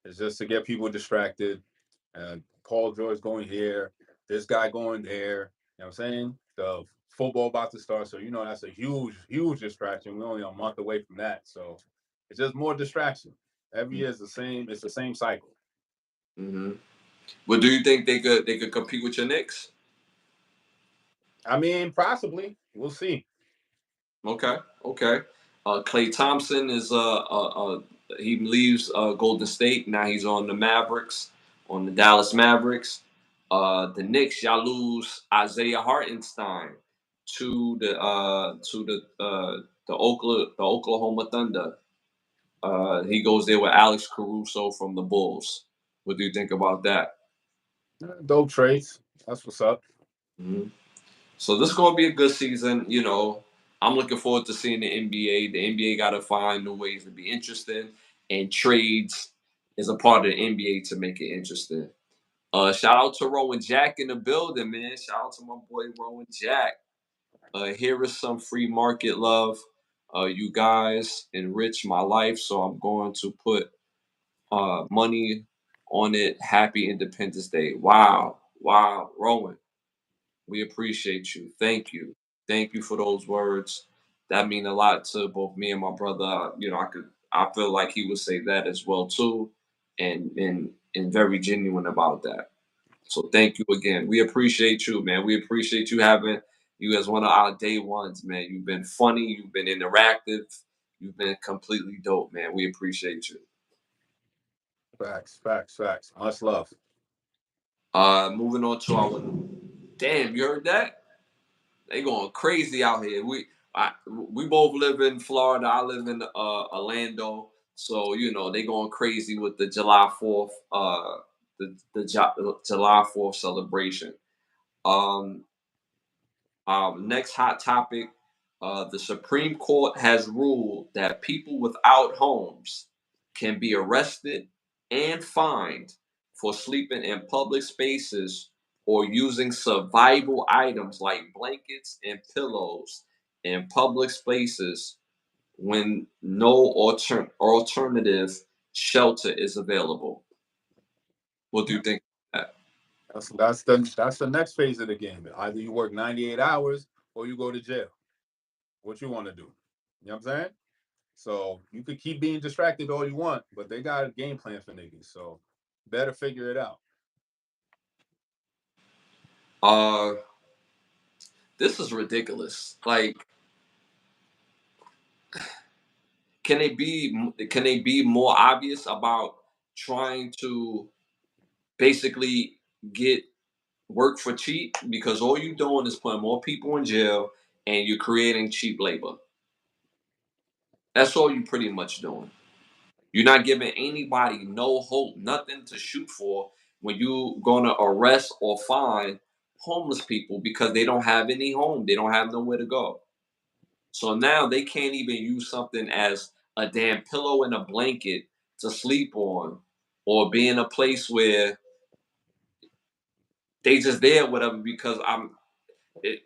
Speaker 2: it's just to get people distracted. And Paul George going here, this guy going there. You know what I'm saying? The football about to start, so you know that's a huge, huge distraction. We're only a month away from that, so it's just more distraction. Every year is the same. It's the same cycle.
Speaker 1: Mm-hmm. But do you think they could compete with your Knicks?
Speaker 2: I mean, possibly. We'll see.
Speaker 1: Okay, okay. Clay Thompson is he leaves Golden State. Now he's on the Mavericks, on the Dallas Mavericks. The Knicks, y'all lose Isaiah Hartenstein to the Oklahoma Thunder. He goes there with Alex Caruso from the Bulls. What do you think about that?
Speaker 2: Dope trades. That's what's up.
Speaker 1: Mhm. So this is going to be a good season. I'm looking forward to seeing the NBA. The NBA got to find new ways to be interesting, and trades is a part of the NBA to make it interesting. Shout out to Rowan Jack in the building, man. Shout out to my boy Rowan Jack. Here is some free market love. You guys enrich my life, so I'm going to put money on it. Happy Independence Day. Wow. Wow. Rowan, we appreciate you. Thank you. Thank you for those words. That mean a lot to both me and my brother. I feel like he would say that as well too, and very genuine about that. So thank you again. We appreciate you, man. We appreciate you having you as one of our day ones, man. You've been funny, you've been interactive, you've been completely dope, man. We appreciate you.
Speaker 2: Facts, facts, facts. Much love.
Speaker 1: Moving on to our damn, you heard that? They going crazy out here. We both live in Florida. I live in Orlando. So they going crazy with the July 4th, the July 4th celebration. Um, Next hot topic: the Supreme Court has ruled that people without homes can be arrested and fined for sleeping in public spaces or using survival items like blankets and pillows in public spaces when no alternative shelter is available. What do you think of that?
Speaker 2: That's the next phase of the game. Either you work 98 hours or you go to jail. What you want to do? You know what I'm saying? So you could keep being distracted all you want, but they got a game plan for niggas. So better figure it out.
Speaker 1: Uh, this is ridiculous. Like, can they be more obvious about trying to basically get work for cheap? Because all you're doing is putting more people in jail and you're creating cheap labor. That's all you're pretty much doing. You're not giving anybody no hope, nothing to shoot for when you're gonna arrest or fine homeless people because they don't have any home. They don't have nowhere to go. So now they can't even use something as a damn pillow and a blanket to sleep on, or be in a place where they just there, whatever. Because it,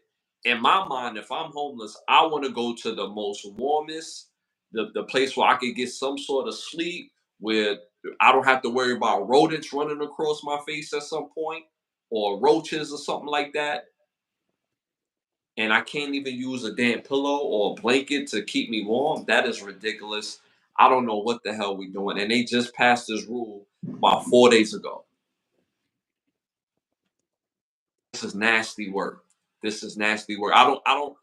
Speaker 1: in my mind, if I'm homeless, I want to go to the most warmest, the place where I could get some sort of sleep, where I don't have to worry about rodents running across my face at some point, or roaches or something like that. And I can't even use a damn pillow or a blanket to keep me warm. That is ridiculous. I don't know what the hell we doing. And they just passed this rule about 4 days ago. This is nasty work. This is nasty work. I don't.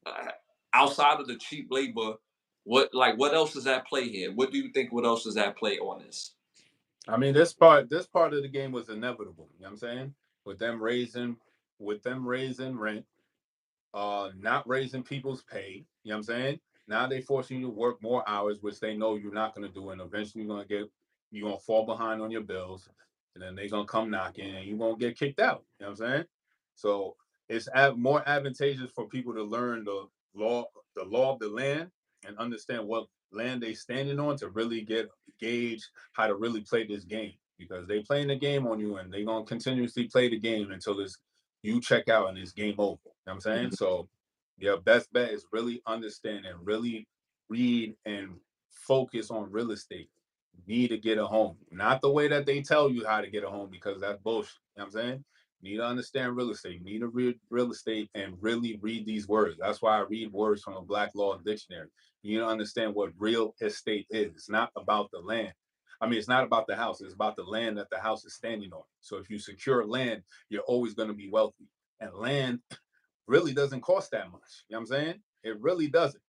Speaker 1: Uh, Outside of the cheap labor, what else is at play here? What do you think? What else is at play on this?
Speaker 2: I mean, this part of the game was inevitable. You know what I'm saying? With them raising, with them raising rent, not raising people's pay. You know what I'm saying? Now they forcing you to work more hours, which they know you're not gonna do, and eventually you're gonna fall behind on your bills, and then they're gonna come knocking, and you're gonna get kicked out. You know what I'm saying? So it's more advantageous for people to learn law, the law of the land, and understand what land they standing on to really gauge how to really play this game, because they playing the game on you, and they gonna continuously play the game until it's you check out and it's game over. You know what I'm saying?
Speaker 1: Mhm.
Speaker 2: So your best bet is really understand and really read and focus on real estate. You need to get a home. Not the way that they tell you how to get a home, because that's bullshit. You know what I'm saying? You need to understand real estate. You need to read real estate and really read these words. That's why I read words from a Black Law Dictionary. You need to understand what real estate is. It's not about the land. I mean, it's not about the house. It's about the land that the house is standing on. So if you secure land, you're always going to be wealthy. And land really doesn't cost that much. You know what I'm saying? It really doesn't.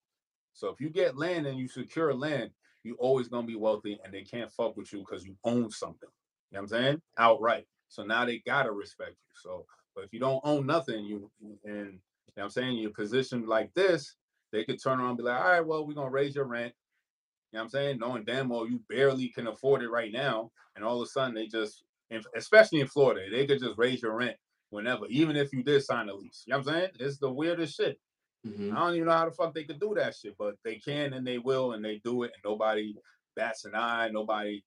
Speaker 2: So if you get land and you secure land, you always gonna be wealthy, and they can't fuck with you because you own something. You know what I'm saying? Outright. So now they gotta respect you. So, but if you don't own nothing, you know what I'm saying, you're positioned like this, they could turn around and be like, all right, well, we're gonna raise your rent. You know what I'm saying? Knowing damn well you barely can afford it right now, and all of a sudden they just, especially in Florida, they could just raise your rent whenever, even if you did sign a lease. You know what I'm saying? It's the weirdest shit. I
Speaker 1: Mhm.
Speaker 2: don't even know how the fuck they could do that shit, but they can and they will, and they do it, and nobody bats an eye, nobody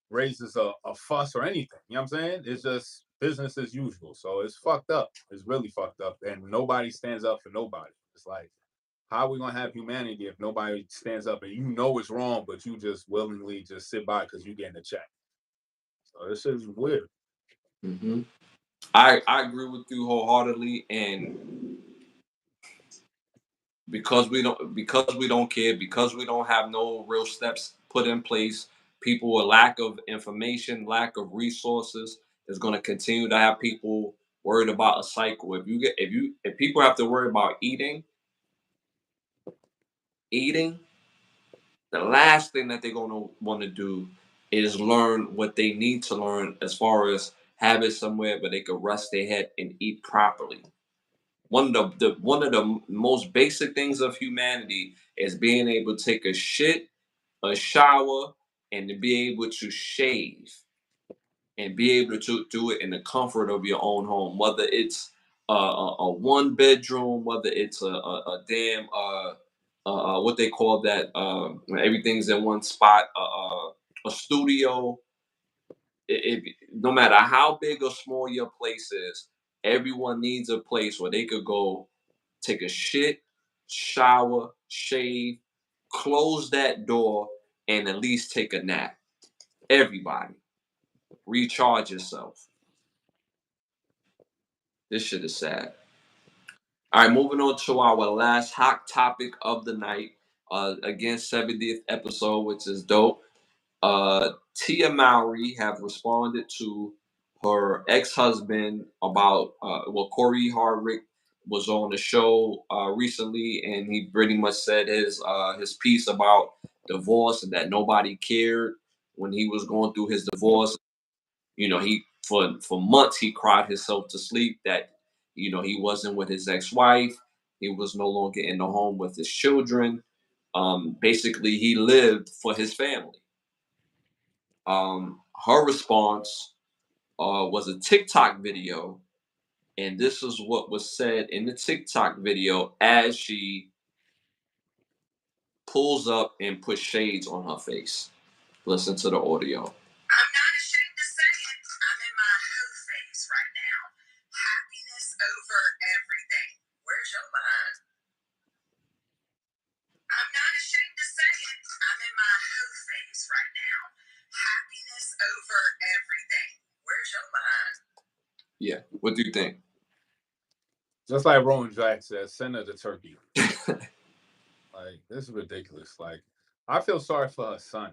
Speaker 2: raises a fuss or anything. You know what I'm saying? It's just business as usual. So it's fucked up. It's really fucked up, and nobody stands up for nobody. It's like, how are we gonna have humanity if nobody stands up and you know it's wrong, but you just willingly just sit by because you getting a check? So this is weird.
Speaker 1: Mhm. I agree with you wholeheartedly, and because we don't care, because we don't have no real steps put in place, people with lack of information, lack of resources, is going to continue to have people worried about a cycle. If people have to worry about eating, the last thing that they're going to want to do is learn what they need to learn, as far as have it somewhere where they could rest their head and eat properly. One of the most basic things of humanity is being able to take a shit a shower, and to be able to shave and be able to do it in the comfort of your own home, whether it's a one bedroom, whether it's a damn what they call that when everything's in one spot, a studio. No matter how big or small your place is, everyone needs a place where they could go take a shit, shower, shave, close that door, and at least take a nap. Everybody, recharge yourself. This shit is sad. All right, moving on to our last hot topic of the night. Again, 70th episode, which is dope. Tia Mowry have responded to her ex-husband about Corey Hardwick was on the show recently, and he pretty much said his piece about divorce and that nobody cared when he was going through his divorce. He for months he cried himself to sleep that he wasn't with his ex-wife. He was no longer in the home with his children. Basically, he lived for his family. Her response was a TikTok video, and this is what was said in the TikTok video as she pulls up and puts shades on her face. Listen to the audio. I'm not ashamed to say it. I'm in my hoe phase right now. Happiness over everything. Where's your mind? I'm not ashamed to say it. I'm in my hoe phase right now. Happiness over everything. Where's your mind? Yeah. What do you think?
Speaker 2: Just like Roman Jack says, send her to Turkey. Like, this is ridiculous. Like, I feel sorry for her son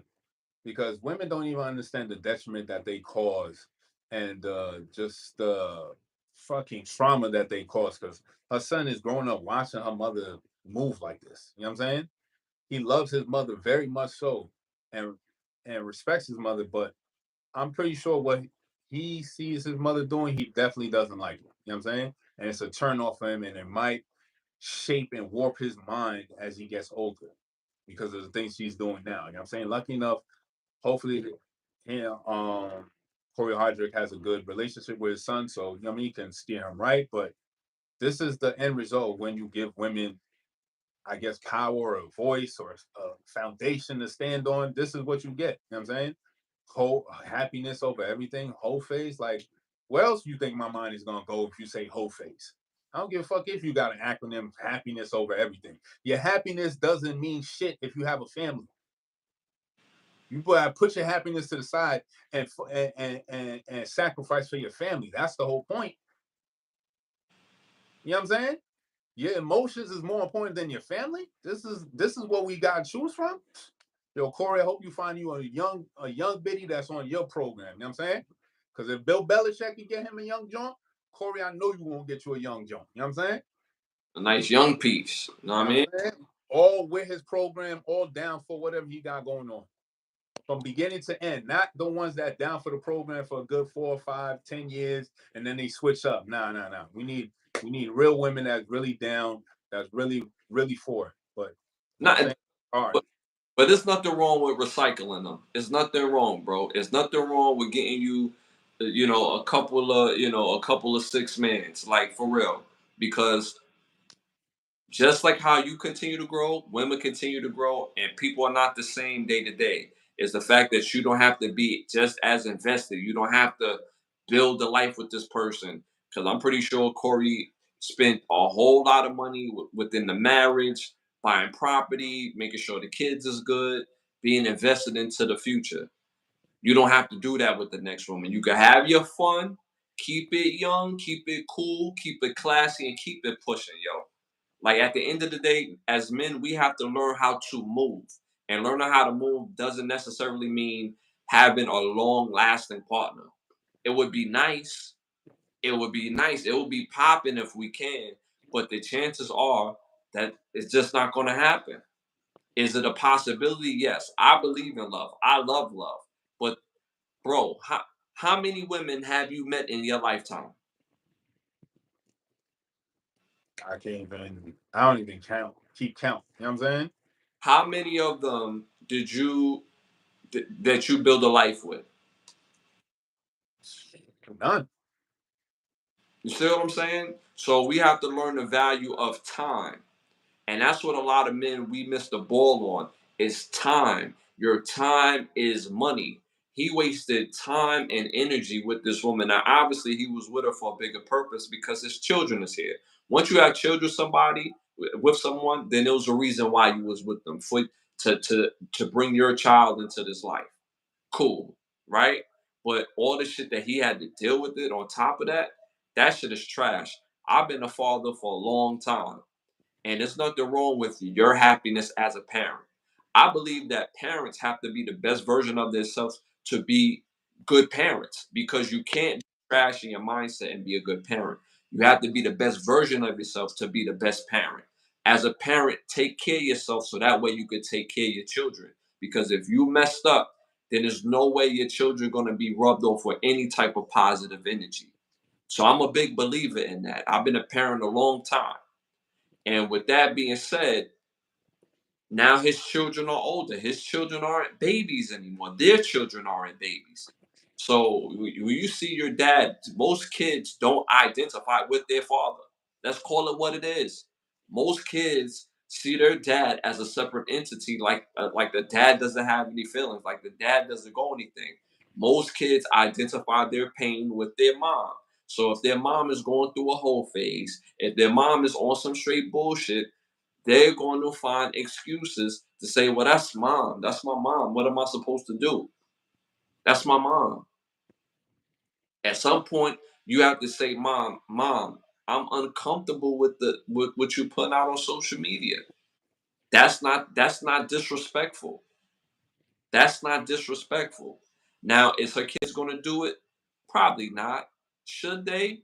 Speaker 2: because women don't even understand the detriment that they cause and just the fucking trauma that they cause because her son is growing up watching her mother move like this. You know what I'm saying? He loves his mother very much so and respects his mother, but I'm pretty sure what he sees his mother doing, he definitely doesn't like it. You know what I'm saying? And it's a turn off for him, and it might shape and warp his mind as he gets older because of the things she's doing now. You know what I'm saying? Lucky enough, hopefully, Corey Hardrick has a good relationship with his son, so you know what I mean, he can steer him right. But this is the end result when you give women, I guess, power or a voice or a foundation to stand on. This is what you get. You know what I'm saying? Whole happiness over everything, whole face. Like, where else you think my mind is gonna go if you say whole face? I don't give a fuck if you got an acronym happiness over everything. Your happiness doesn't mean shit if you have a family. You put your happiness to the side and sacrifice for your family. That's the whole point. You know what I'm saying? Your emotions is more important than your family. This is what we got to choose from. Yo, Corey, I hope you find you a young biddy that's on your program. You know what I'm saying? Because if Bill Belichick can get him a young joint, Corey, I know you won't get you a young joint. You know what I'm saying?
Speaker 1: A nice young piece. You know what I mean?
Speaker 2: All with his program, all down for whatever he got going on. From beginning to end, not the ones that down for the program for a good 4, 5, 10 years, and then they switch up. Nah. We need real women that's really down, that's really for it. But you know what I'm
Speaker 1: Not,
Speaker 2: saying? All right.
Speaker 1: but there's nothing wrong with recycling them. It's nothing wrong, bro. It's nothing wrong with getting you, a couple of six mans, like for real, because just like how you continue to grow, women continue to grow, and people are not the same day to day. Is the fact that you don't have to be just as invested. You don't have to build a life with this person. Because I'm pretty sure Corey spent a whole lot of money within the marriage, buying property, making sure the kids is good, being invested into the future. You don't have to do that with the next woman. You can have your fun, keep it young, keep it cool, keep it classy, and keep it pushing, yo. Like at the end of the day, as men, we have to learn how to move. And learning how to move doesn't necessarily mean having a long lasting partner. It would be nice. It would be nice. It would be popping if we can. But the chances are that it's just not going to happen. Is it a possibility? Yes. I believe in love. I love love. But, bro, how many women have you met in your lifetime?
Speaker 2: I don't even count, keep count. You know what I'm saying?
Speaker 1: How many of them did you that you build a life with?
Speaker 2: None.
Speaker 1: You see what I'm saying? So we have to learn the value of time. And that's what a lot of men we miss the ball on is time. Your time is money. He wasted time and energy with this woman. Now, obviously, he was with her for a bigger purpose because his children is here. Once you have children with somebody, with someone, then there was a reason why you was with them for to bring your child into this life. Cool, right? But all the shit that he had to deal with it on top of that, that shit is trash. I've been a father for a long time. And there's nothing wrong with your happiness as a parent. I believe that parents have to be the best version of themselves to be good parents because you can't trash in your mindset and be a good parent. You have to be the best version of yourself to be the best parent. As a parent, take care of yourself so that way you could take care of your children. Because if you messed up, then there's no way your children are going to be rubbed off with any type of positive energy. So I'm a big believer in that. I've been a parent a long time. And with that being said, now his children are older. His children aren't babies anymore. Their children aren't babies. So when you see your dad, most kids don't identify with their father. Let's call it what it is. Most kids see their dad as a separate entity, like the dad doesn't have any feelings, like the dad doesn't go anything. Most kids identify their pain with their mom. So if their mom is going through a whole phase, if their mom is on some straight bullshit, they're going to find excuses to say, well, that's mom. That's my mom. What am I supposed to do? That's my mom. At some point, you have to say, mom, I'm uncomfortable with what you putting out on social media. That's not disrespectful. That's not disrespectful. Now, is her kids gonna do it? Probably not. Should they?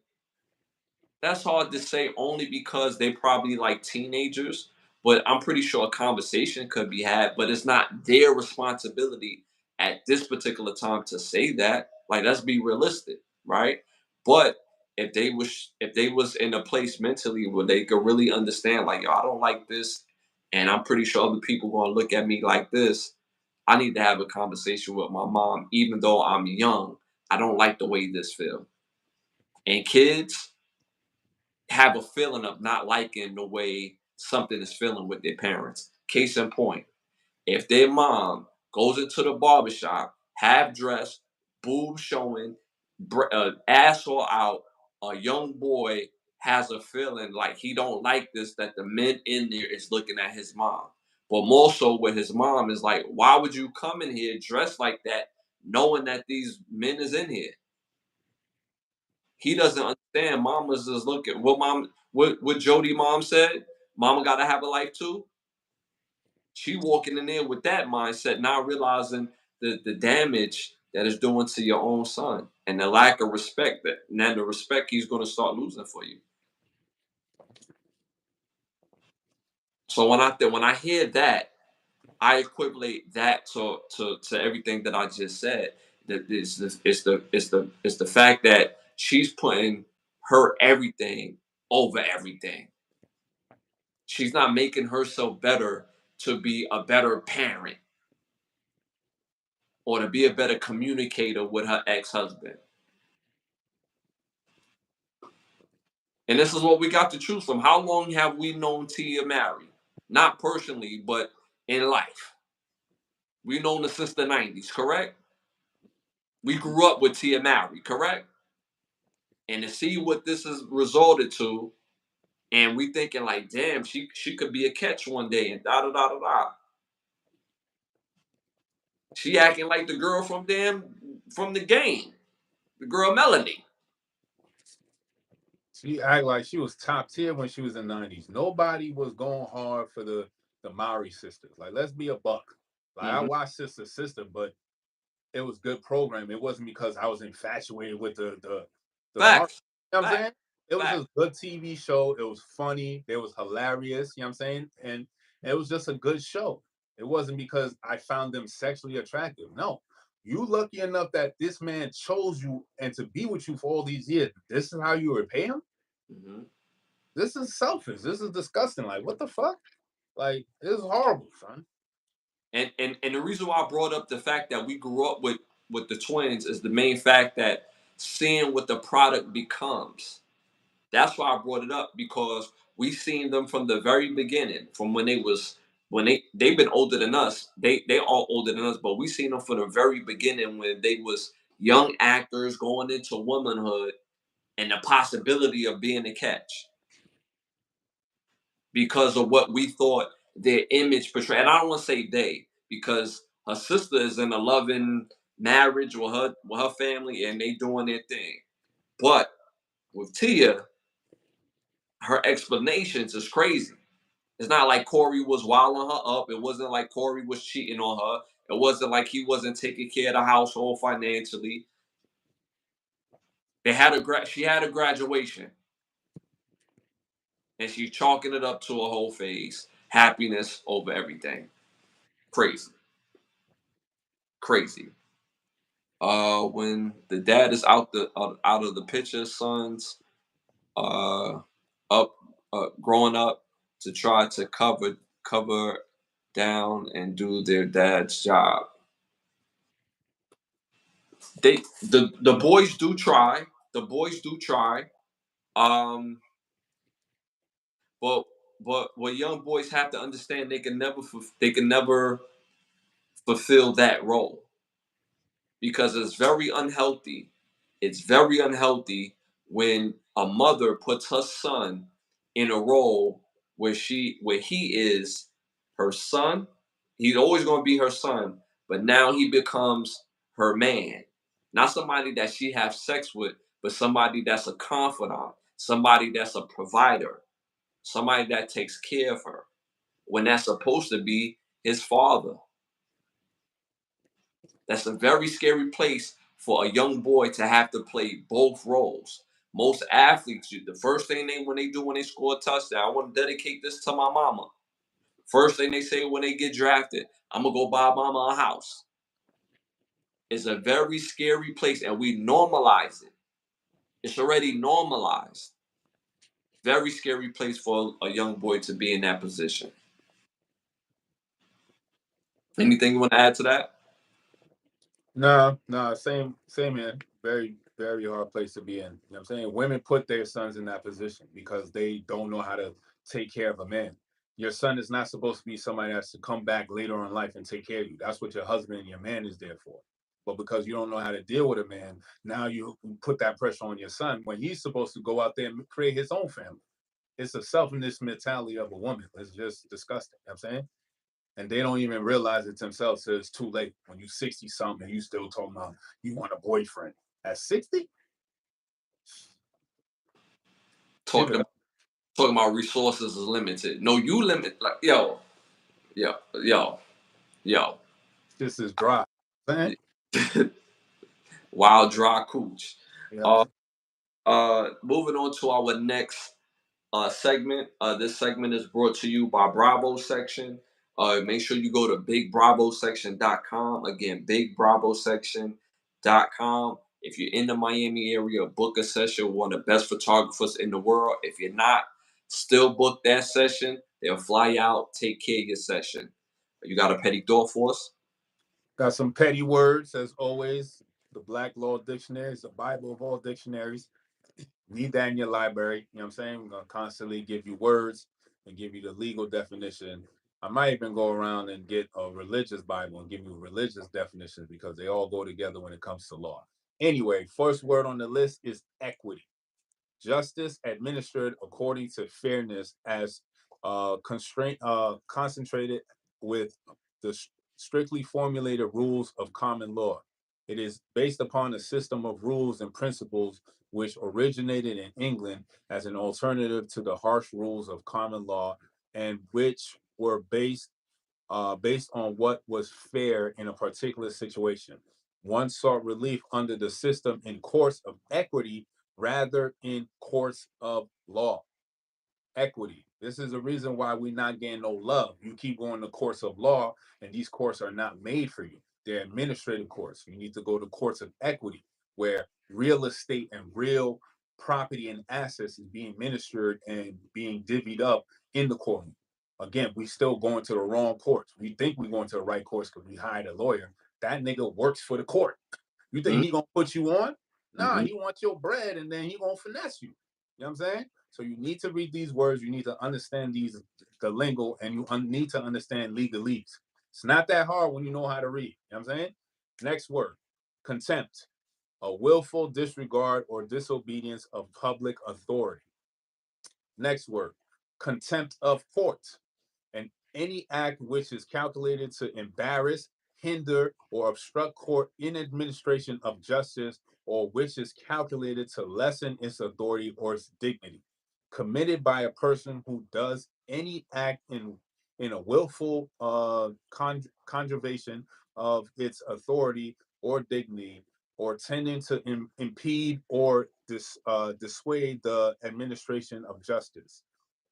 Speaker 1: That's hard to say only because they probably like teenagers, but I'm pretty sure a conversation could be had, but it's not their responsibility at this particular time to say that. Like, let's be realistic, right? But if they was in a place mentally where they could really understand, like, yo, I don't like this, and I'm pretty sure other people gonna look at me like this. I need to have a conversation with my mom, even though I'm young. I don't like the way this feel. And kids, have a feeling of not liking the way something is feeling with their parents. Case in point, if their mom goes into the barbershop, half dressed, boobs showing, asshole out, a young boy has a feeling like he don't like this, that the men in there is looking at his mom. But more so with his mom is like, why would you come in here dressed like that, knowing that these men is in here? He doesn't understand. Mama's just looking. What Jody mom said. Mama got to have a life too. She walking in there with that mindset, not realizing the damage that is doing to your own son and the lack of respect that now the respect he's going to start losing for you. So when I hear that, I equate that to everything that I just said. That it's the fact that she's putting her everything over everything. She's not making herself better to be a better parent or to be a better communicator with her ex-husband. And this is what we got to choose from. How long have we known Tia Mary? Not personally, but in life. We've known her since the 90s, correct? We grew up with Tia Mary, correct? And to see what this has resulted to, and we thinking like, damn, she could be a catch one day, and da da da da da. She acting like the girl from the game, the girl Melanie.
Speaker 2: She act like she was top tier when she was in the 90s. Nobody was going hard for the Maury sisters. Like, let's be a buck. Like, I
Speaker 1: Hmm.
Speaker 2: watched Sister Sister, but it was good program. It wasn't because I was infatuated with the Maury.
Speaker 1: Facts,
Speaker 2: You know what I'm
Speaker 1: facts,
Speaker 2: saying? It was
Speaker 1: facts.
Speaker 2: just good TV show. It was funny. It was hilarious. You know what I'm saying? And it was just a good show. It wasn't because I found them sexually attractive. No. You lucky enough that this man chose you and to be with you for all these years. This is how you repay him?
Speaker 1: Hmm.
Speaker 2: This is selfish. This is disgusting. Like, what the fuck? Like, this is horrible, son.
Speaker 1: And the reason why I brought up the fact that we grew up with the twins is the main fact that seeing what the product becomes. That's why I brought it up, because we seen them from the very beginning, from when they've been older than us. They all older than us, but we seen them from the very beginning when they was young actors going into womanhood and the possibility of being a catch because of what we thought their image portrayed. And I don't want to say they, because her sister is in a loving marriage with her family and they doing their thing. But with Tia, her explanations is crazy. It's not like Corey was wilding her up. It wasn't like Corey was cheating on her. It wasn't like he wasn't taking care of the household financially. She had a graduation, and she's chalking it up to a whole phase. Happiness over everything. Crazy, crazy. When the dad is out of the picture, sons uh up growing up to try to cover down and do their dad's job. The boys do try. The boys do try. Um, but what young boys have to understand, they can never fulfill that role, because it's very unhealthy. It's very unhealthy when a mother puts her son in a role where he is her son. He's always going to be her son, but now he becomes her man. Not somebody that she has sex with, but somebody that's a confidant, somebody that's a provider, somebody that takes care of her, when that's supposed to be his father. That's a very scary place for a young boy to have to play both roles. Most athletes, the first thing when they do when they score a touchdown, I want to dedicate this to my mama. First thing they say when they get drafted, I'm gonna go buy mama a house. It's a very scary place, and we normalize it. It's already normalized. Very scary place for a young boy to be in that position. Anything you want to add to that?
Speaker 2: No, no, same here. Very, very hard place to be in. You know what I'm saying? Women put their sons in that position because they don't know how to take care of a man. Your son is not supposed to be somebody that's to come back later in life and take care of you. That's what your husband and your man is there for. But because you don't know how to deal with a man, now you put that pressure on your son when he's supposed to go out there and create his own family. It's a selfishness mentality of a woman. It's just disgusting. You know what I'm saying? And they don't even realize it themselves till it's too late. When you 60 something and you still talking about you want a boyfriend at 60, give
Speaker 1: Talking
Speaker 2: it
Speaker 1: about
Speaker 2: up.
Speaker 1: resources is limited. No, you limit, like, yo, yo.
Speaker 2: This is dry. Man.
Speaker 1: Wild dry cooch.
Speaker 2: You know what I'm
Speaker 1: Uh,
Speaker 2: saying?
Speaker 1: moving on to our next segment. This segment is brought to you by Bravo Section. Make sure you go to bigbravosection.com. Again, bigbravosection.com. If you're in the Miami area, book a session with one of the best photographers in the world. If you're not, still book that session. They'll fly out, take care of your session. You got a petty thought for us?
Speaker 2: Got some petty words as always. The Black Law Dictionary is the Bible of all dictionaries. Read that in your library. You know what I'm saying? We're gonna constantly give you words and give you the legal definition. I might even go around and get a religious Bible and give you religious definitions because they all go together when it comes to law. Anyway, first word on the list is equity. Justice administered according to fairness as concentrated with the strictly formulated rules of common law. It is based upon a system of rules and principles which originated in England as an alternative to the harsh rules of common law and which were based on what was fair in a particular situation. One sought relief under the system in courts of equity rather in courts of law. Equity. This is the reason why we're not getting no love. You keep going to courts of law, and these courts are not made for you. They're administrative courts. You need to go to courts of equity, where real estate and real property and assets is being administered and being divvied up in the courtroom. Again, we still going to the wrong courts. We think we going to the right courts because we hired a lawyer. That nigga works for the court. You think he gonna put you on? Nah,
Speaker 1: Mm-hmm.
Speaker 2: he wants your bread and then he gonna finesse you. You know what I'm saying? So you need to read these words. You need to understand the lingo, and you need to understand legalese. It's not that hard when you know how to read. You know what I'm saying? Next word, contempt. A willful disregard or disobedience of public authority. Next word, contempt of court, and any act which is calculated to embarrass, hinder, or obstruct court in administration of justice, or which is calculated to lessen its authority or its dignity, committed by a person who does any act in a willful conservation of its authority or dignity, or tending to impede or dissuade the administration of justice,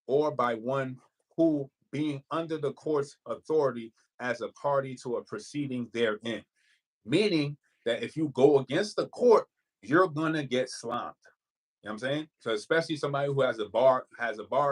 Speaker 2: or by one who, being under the court's authority as a party to a proceeding therein. Meaning that if you go against the court, you're gonna get slimed. You know what I'm saying? So especially somebody who has a bar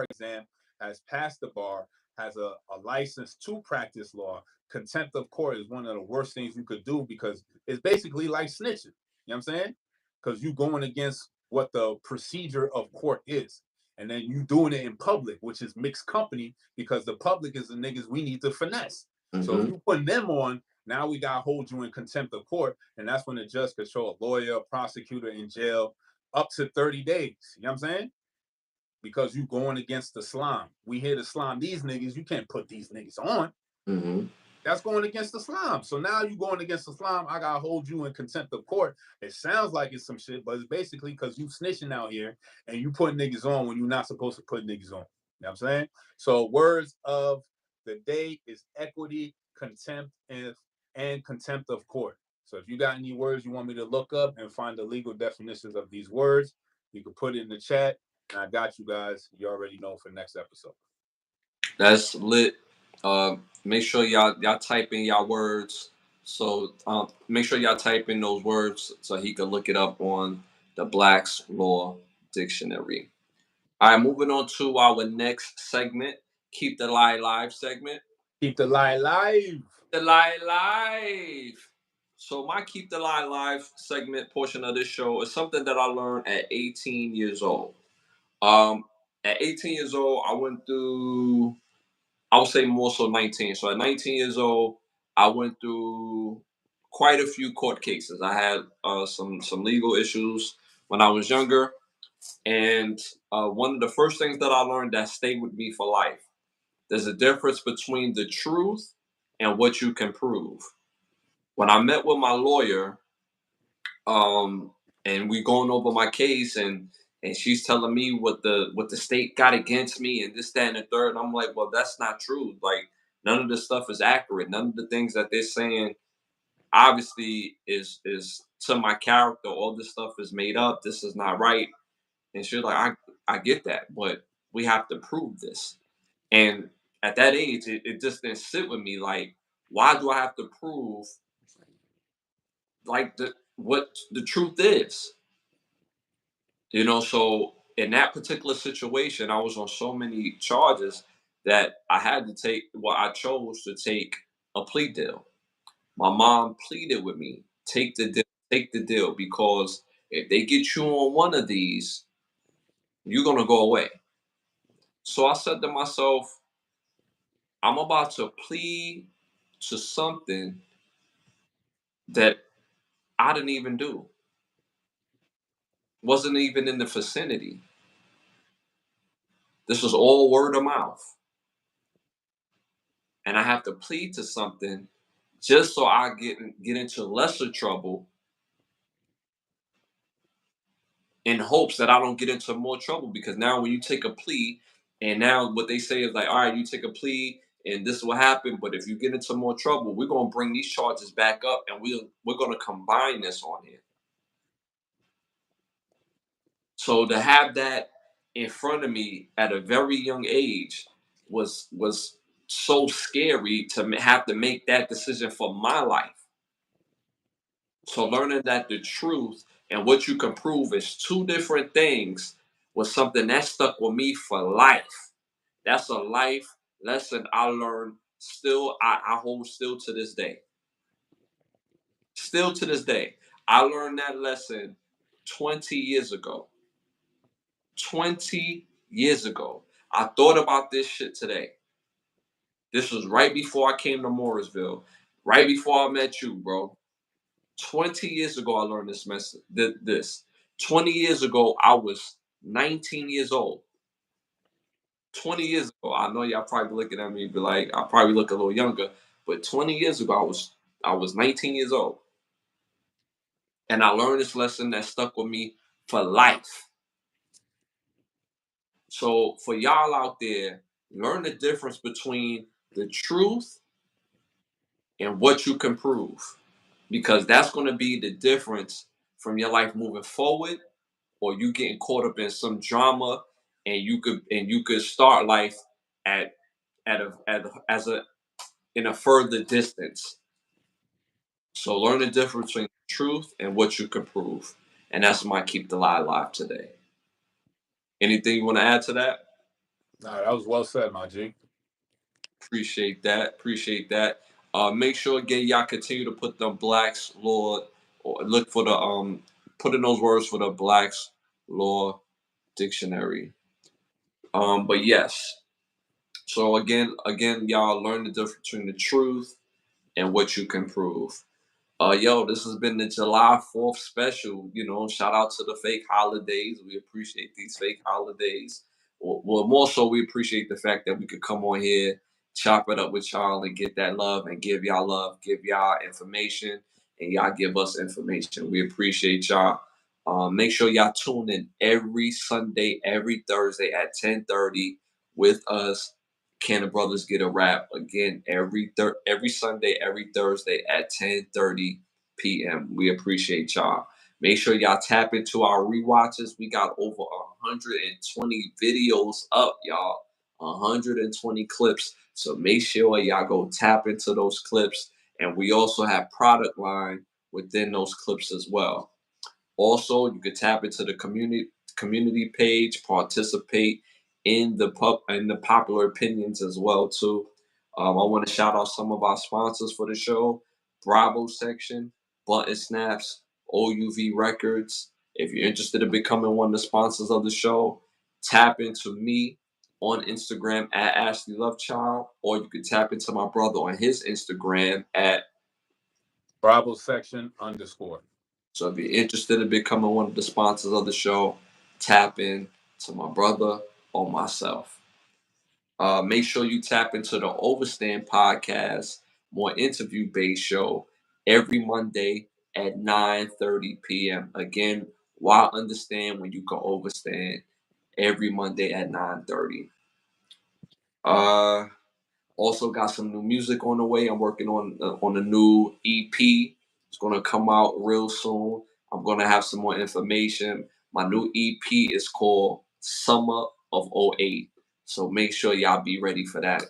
Speaker 2: exam, has passed the bar, has a license to practice law. Contempt of court is one of the worst things you could do because it's basically like snitching. You know what I'm saying? Because you going against what the procedure of court is. And then you doing it in public, which is mixed company, because the public is the niggas we need to finesse. So if
Speaker 1: Mm-hmm.
Speaker 2: you put them on, now we gotta hold you in contempt of court, and that's when the judge could show a lawyer, a prosecutor in jail, up to 30 days. You know what I'm saying? Because you going against the slime. We here to slime these niggas. You can't put these niggas on.
Speaker 1: Mm-hmm.
Speaker 2: That's going against the slime. So now you going against the slime. I gotta hold you in contempt of court. It sounds like it's some shit, but it's basically because you snitching out here and you put niggas on when you're not supposed to put niggas on. You know what I'm saying? So words of the day is equity, contempt, and contempt of court. So if you got any words you want me to look up and find the legal definitions of these words, you can put it in the chat. And I got you guys. You already know for next episode.
Speaker 1: That's lit. Make sure y'all type in y'all words. So make sure y'all type in those words so he can look it up on the Black's Law Dictionary. All right, moving on to our next segment, Keep the Lie Live segment.
Speaker 2: Keep the lie alive.
Speaker 1: The Lie Live. So my Keep the Lie Live segment portion of this show is something that I learned at 18 years old. Um, at 18 years old, I went through, I would say more so 19. So at 19 years old, I went through quite a few court cases. I had some legal issues when I was younger, and one of the first things that I learned that stayed with me for life. There's a difference between the truth and what you can prove. When I met with my lawyer, um, and we going over my case, and she's telling me what the state got against me and this, that, and the third. And I'm like, well, that's not true. Like none of this stuff is accurate. None of the things that they're saying obviously is to my character. All this stuff is made up. This is not right. And she's like, I get that, but we have to prove this. And at that age, it just didn't sit with me. Like, why do I have to prove like the what the truth is? You know, so in that particular situation, I was on so many charges that I had to take, well, I chose to take a plea deal. My mom pleaded with me, take the deal, because if they get you on one of these, you're gonna go away. So I said to myself, I'm about to plead to something that I didn't even do, wasn't even in the vicinity. This was all word of mouth. And I have to plead to something just so I get into lesser trouble in hopes that I don't get into more trouble. Because now when you take a plea, and now what they say is like, all right, you take a plea and this will happen, but if you get into more trouble, we're gonna bring these charges back up and we're gonna combine this on here. So to have that in front of me at a very young age was so scary to have to make that decision for my life. So learning that the truth and what you can prove is two different things was something that stuck with me for life. That's a life lesson I learned still, I hold still to this day. Still to this day. I learned that lesson 20 years ago. 20 years ago. I thought about this shit today. This was right before I came to Morrisville. Right before I met you, bro. 20 years ago, I learned this message. This. 20 years ago, I was 19 years old. 20 years ago, I know y'all probably looking at me, be like, I probably look a little younger, but 20 years ago, I was 19 years old, and I learned this lesson that stuck with me for life. So for y'all out there, learn the difference between the truth and what you can prove, because that's going to be the difference from your life moving forward, or you getting caught up in some drama, and you could start life at as a in a further distance. So learn the difference between truth and what you can prove. And that's my keep the lie alive today. Anything you want to add to that?
Speaker 2: Nah, that was well said, my G.
Speaker 1: Appreciate that. Appreciate that. Make sure again y'all continue to put the Black's Law, or look for the put in those words for the Black's Law Dictionary. But yes. So again, y'all learn the difference between the truth and what you can prove. Yo, this has been the July 4th special. Shout out to the fake holidays. We appreciate these fake holidays. Well, more so, we appreciate the fact that we could come on here, chop it up with y'all, and get that love, and give y'all love, give y'all information, and y'all give us information. We appreciate y'all. Make sure y'all tune in every Sunday, every Thursday at 10:30 with us. Can the Brothers Get a Rap? Again, every Sunday, every Thursday at 10:30 p.m. We appreciate y'all. Make sure y'all tap into our rewatches. We got over 120 videos up, y'all. 120 clips. So make sure y'all go tap into those clips. And we also have product line within those clips as well. Also, you can tap into the community page, participate in the popular opinions as well too. I want to shout out some of our sponsors for the show: Bravo Section, Button Snaps, OUV Records. If you're interested in becoming one of the sponsors of the show, tap into me on Instagram at Ashley Lovechild, or you can tap into my brother on his Instagram at
Speaker 2: Bravo section _
Speaker 1: So if you're interested in becoming one of the sponsors of the show, tap in to my brother or myself. Make sure you tap into the Overstand podcast, more interview-based show every Monday at 9:30 p.m. Again, why understand when you can overstand every Monday at 9:30. Also got some new music on the way. I'm working on a new EP. It's gonna come out real soon. I'm gonna have some more information. My new EP is called Summer of '08. So make sure y'all be ready for that.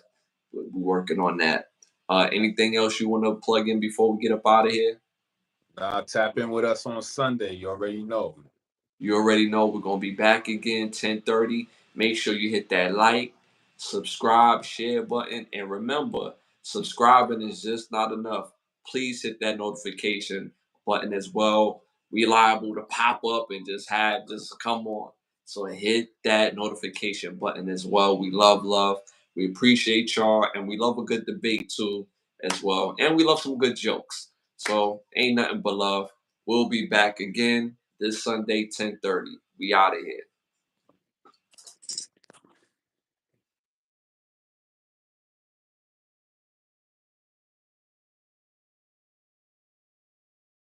Speaker 1: We're working on that. Anything else you want to plug in before we get up out of here?
Speaker 2: Tap in with us on Sunday. You already know.
Speaker 1: You already know we're gonna be back again 10:30. Make sure you hit that like, subscribe, share button, and remember, subscribing is just not enough. Please hit that notification button as well. We liable to pop up and just come on. So hit that notification button as well. We love. We appreciate y'all, and we love a good debate too as well. And we love some good jokes. So ain't nothing but love. We'll be back again this Sunday, 10:30. We out of here.